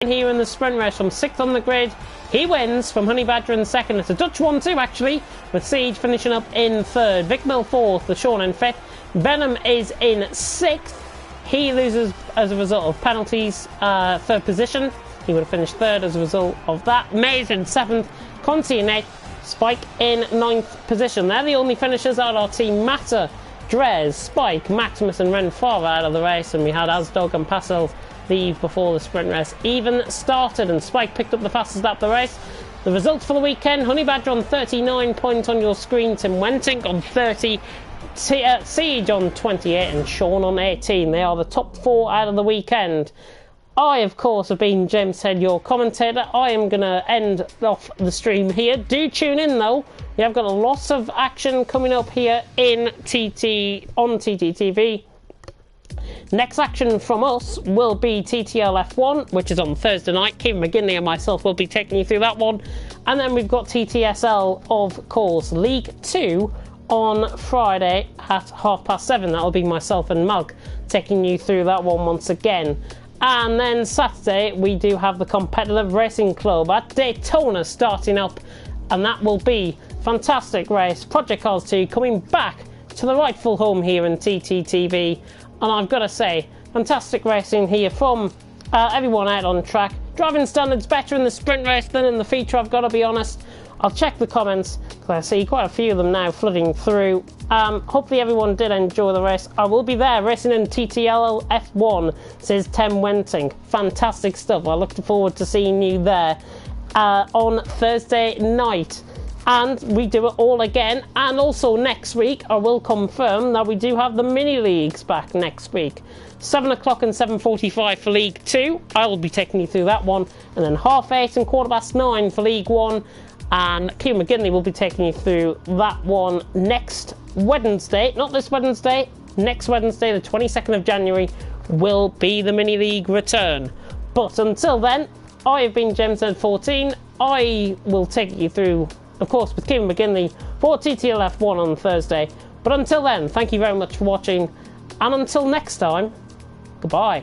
Speaker 1: here in the sprint race from sixth on the grid, he wins from Honey Badger in second. It's a Dutch 1-2 actually, with Siege finishing up in third, Vic Mill fourth, the Sean in fifth, Venom is in sixth. He loses as a result of penalties, third position. He would have finished third as a result of that. Mays in seventh, Conti in eighth, Spike in ninth position. They're the only finishers out of our team. Matter, Drez, Spike, Maximus and Ren far out of the race, and we had Asdog and Passel leave before the sprint race even started, and Spike picked up the fastest lap of the race. The results for the weekend: Honey Badger on 39 points on your screen, Tim Wensing on 30, Siege on 28 and Sean on 18. They are the top four out of the weekend. I, of course, have been James Head, your commentator. I am going to end off the stream here. Do tune in, though. We have got a lot of action coming up here in on TTTV. Next action from us will be TTL F1, which is on Thursday night. Kevin McGinley and myself will be taking you through that one. And then we've got TTSL, of course, League 2 on Friday at 7:30. That will be myself and Malc taking you through that one once again. And then Saturday we do have the Competitive Racing Club at Daytona starting up, and that will be a fantastic race. Project Cars 2 coming back to the rightful home here in TTTV, and I've got to say, fantastic racing here from everyone out on track. Driving standards better in the sprint race than in the feature, I've got to be honest. I'll check the comments because I see quite a few of them now flooding through. Hopefully everyone did enjoy the race. I will be there racing in TTL F1, says Tem Wenting. Fantastic stuff. I look forward to seeing you there on Thursday night. And we do it all again. And also next week, I will confirm that we do have the mini leagues back next week. 7 o'clock and 7:45 for League 2. I will be taking you through that one. And then 8:30 and 9:15 for League 1. And Kew McGinley will be taking you through that one next Wednesday. Not this Wednesday. Next Wednesday, the 22nd of January, will be the mini league return. But until then, I have been JamesZ14. I will take you through, of course, with Kew McGinley for TTL F1 on Thursday. But until then, thank you very much for watching. And until next time, goodbye.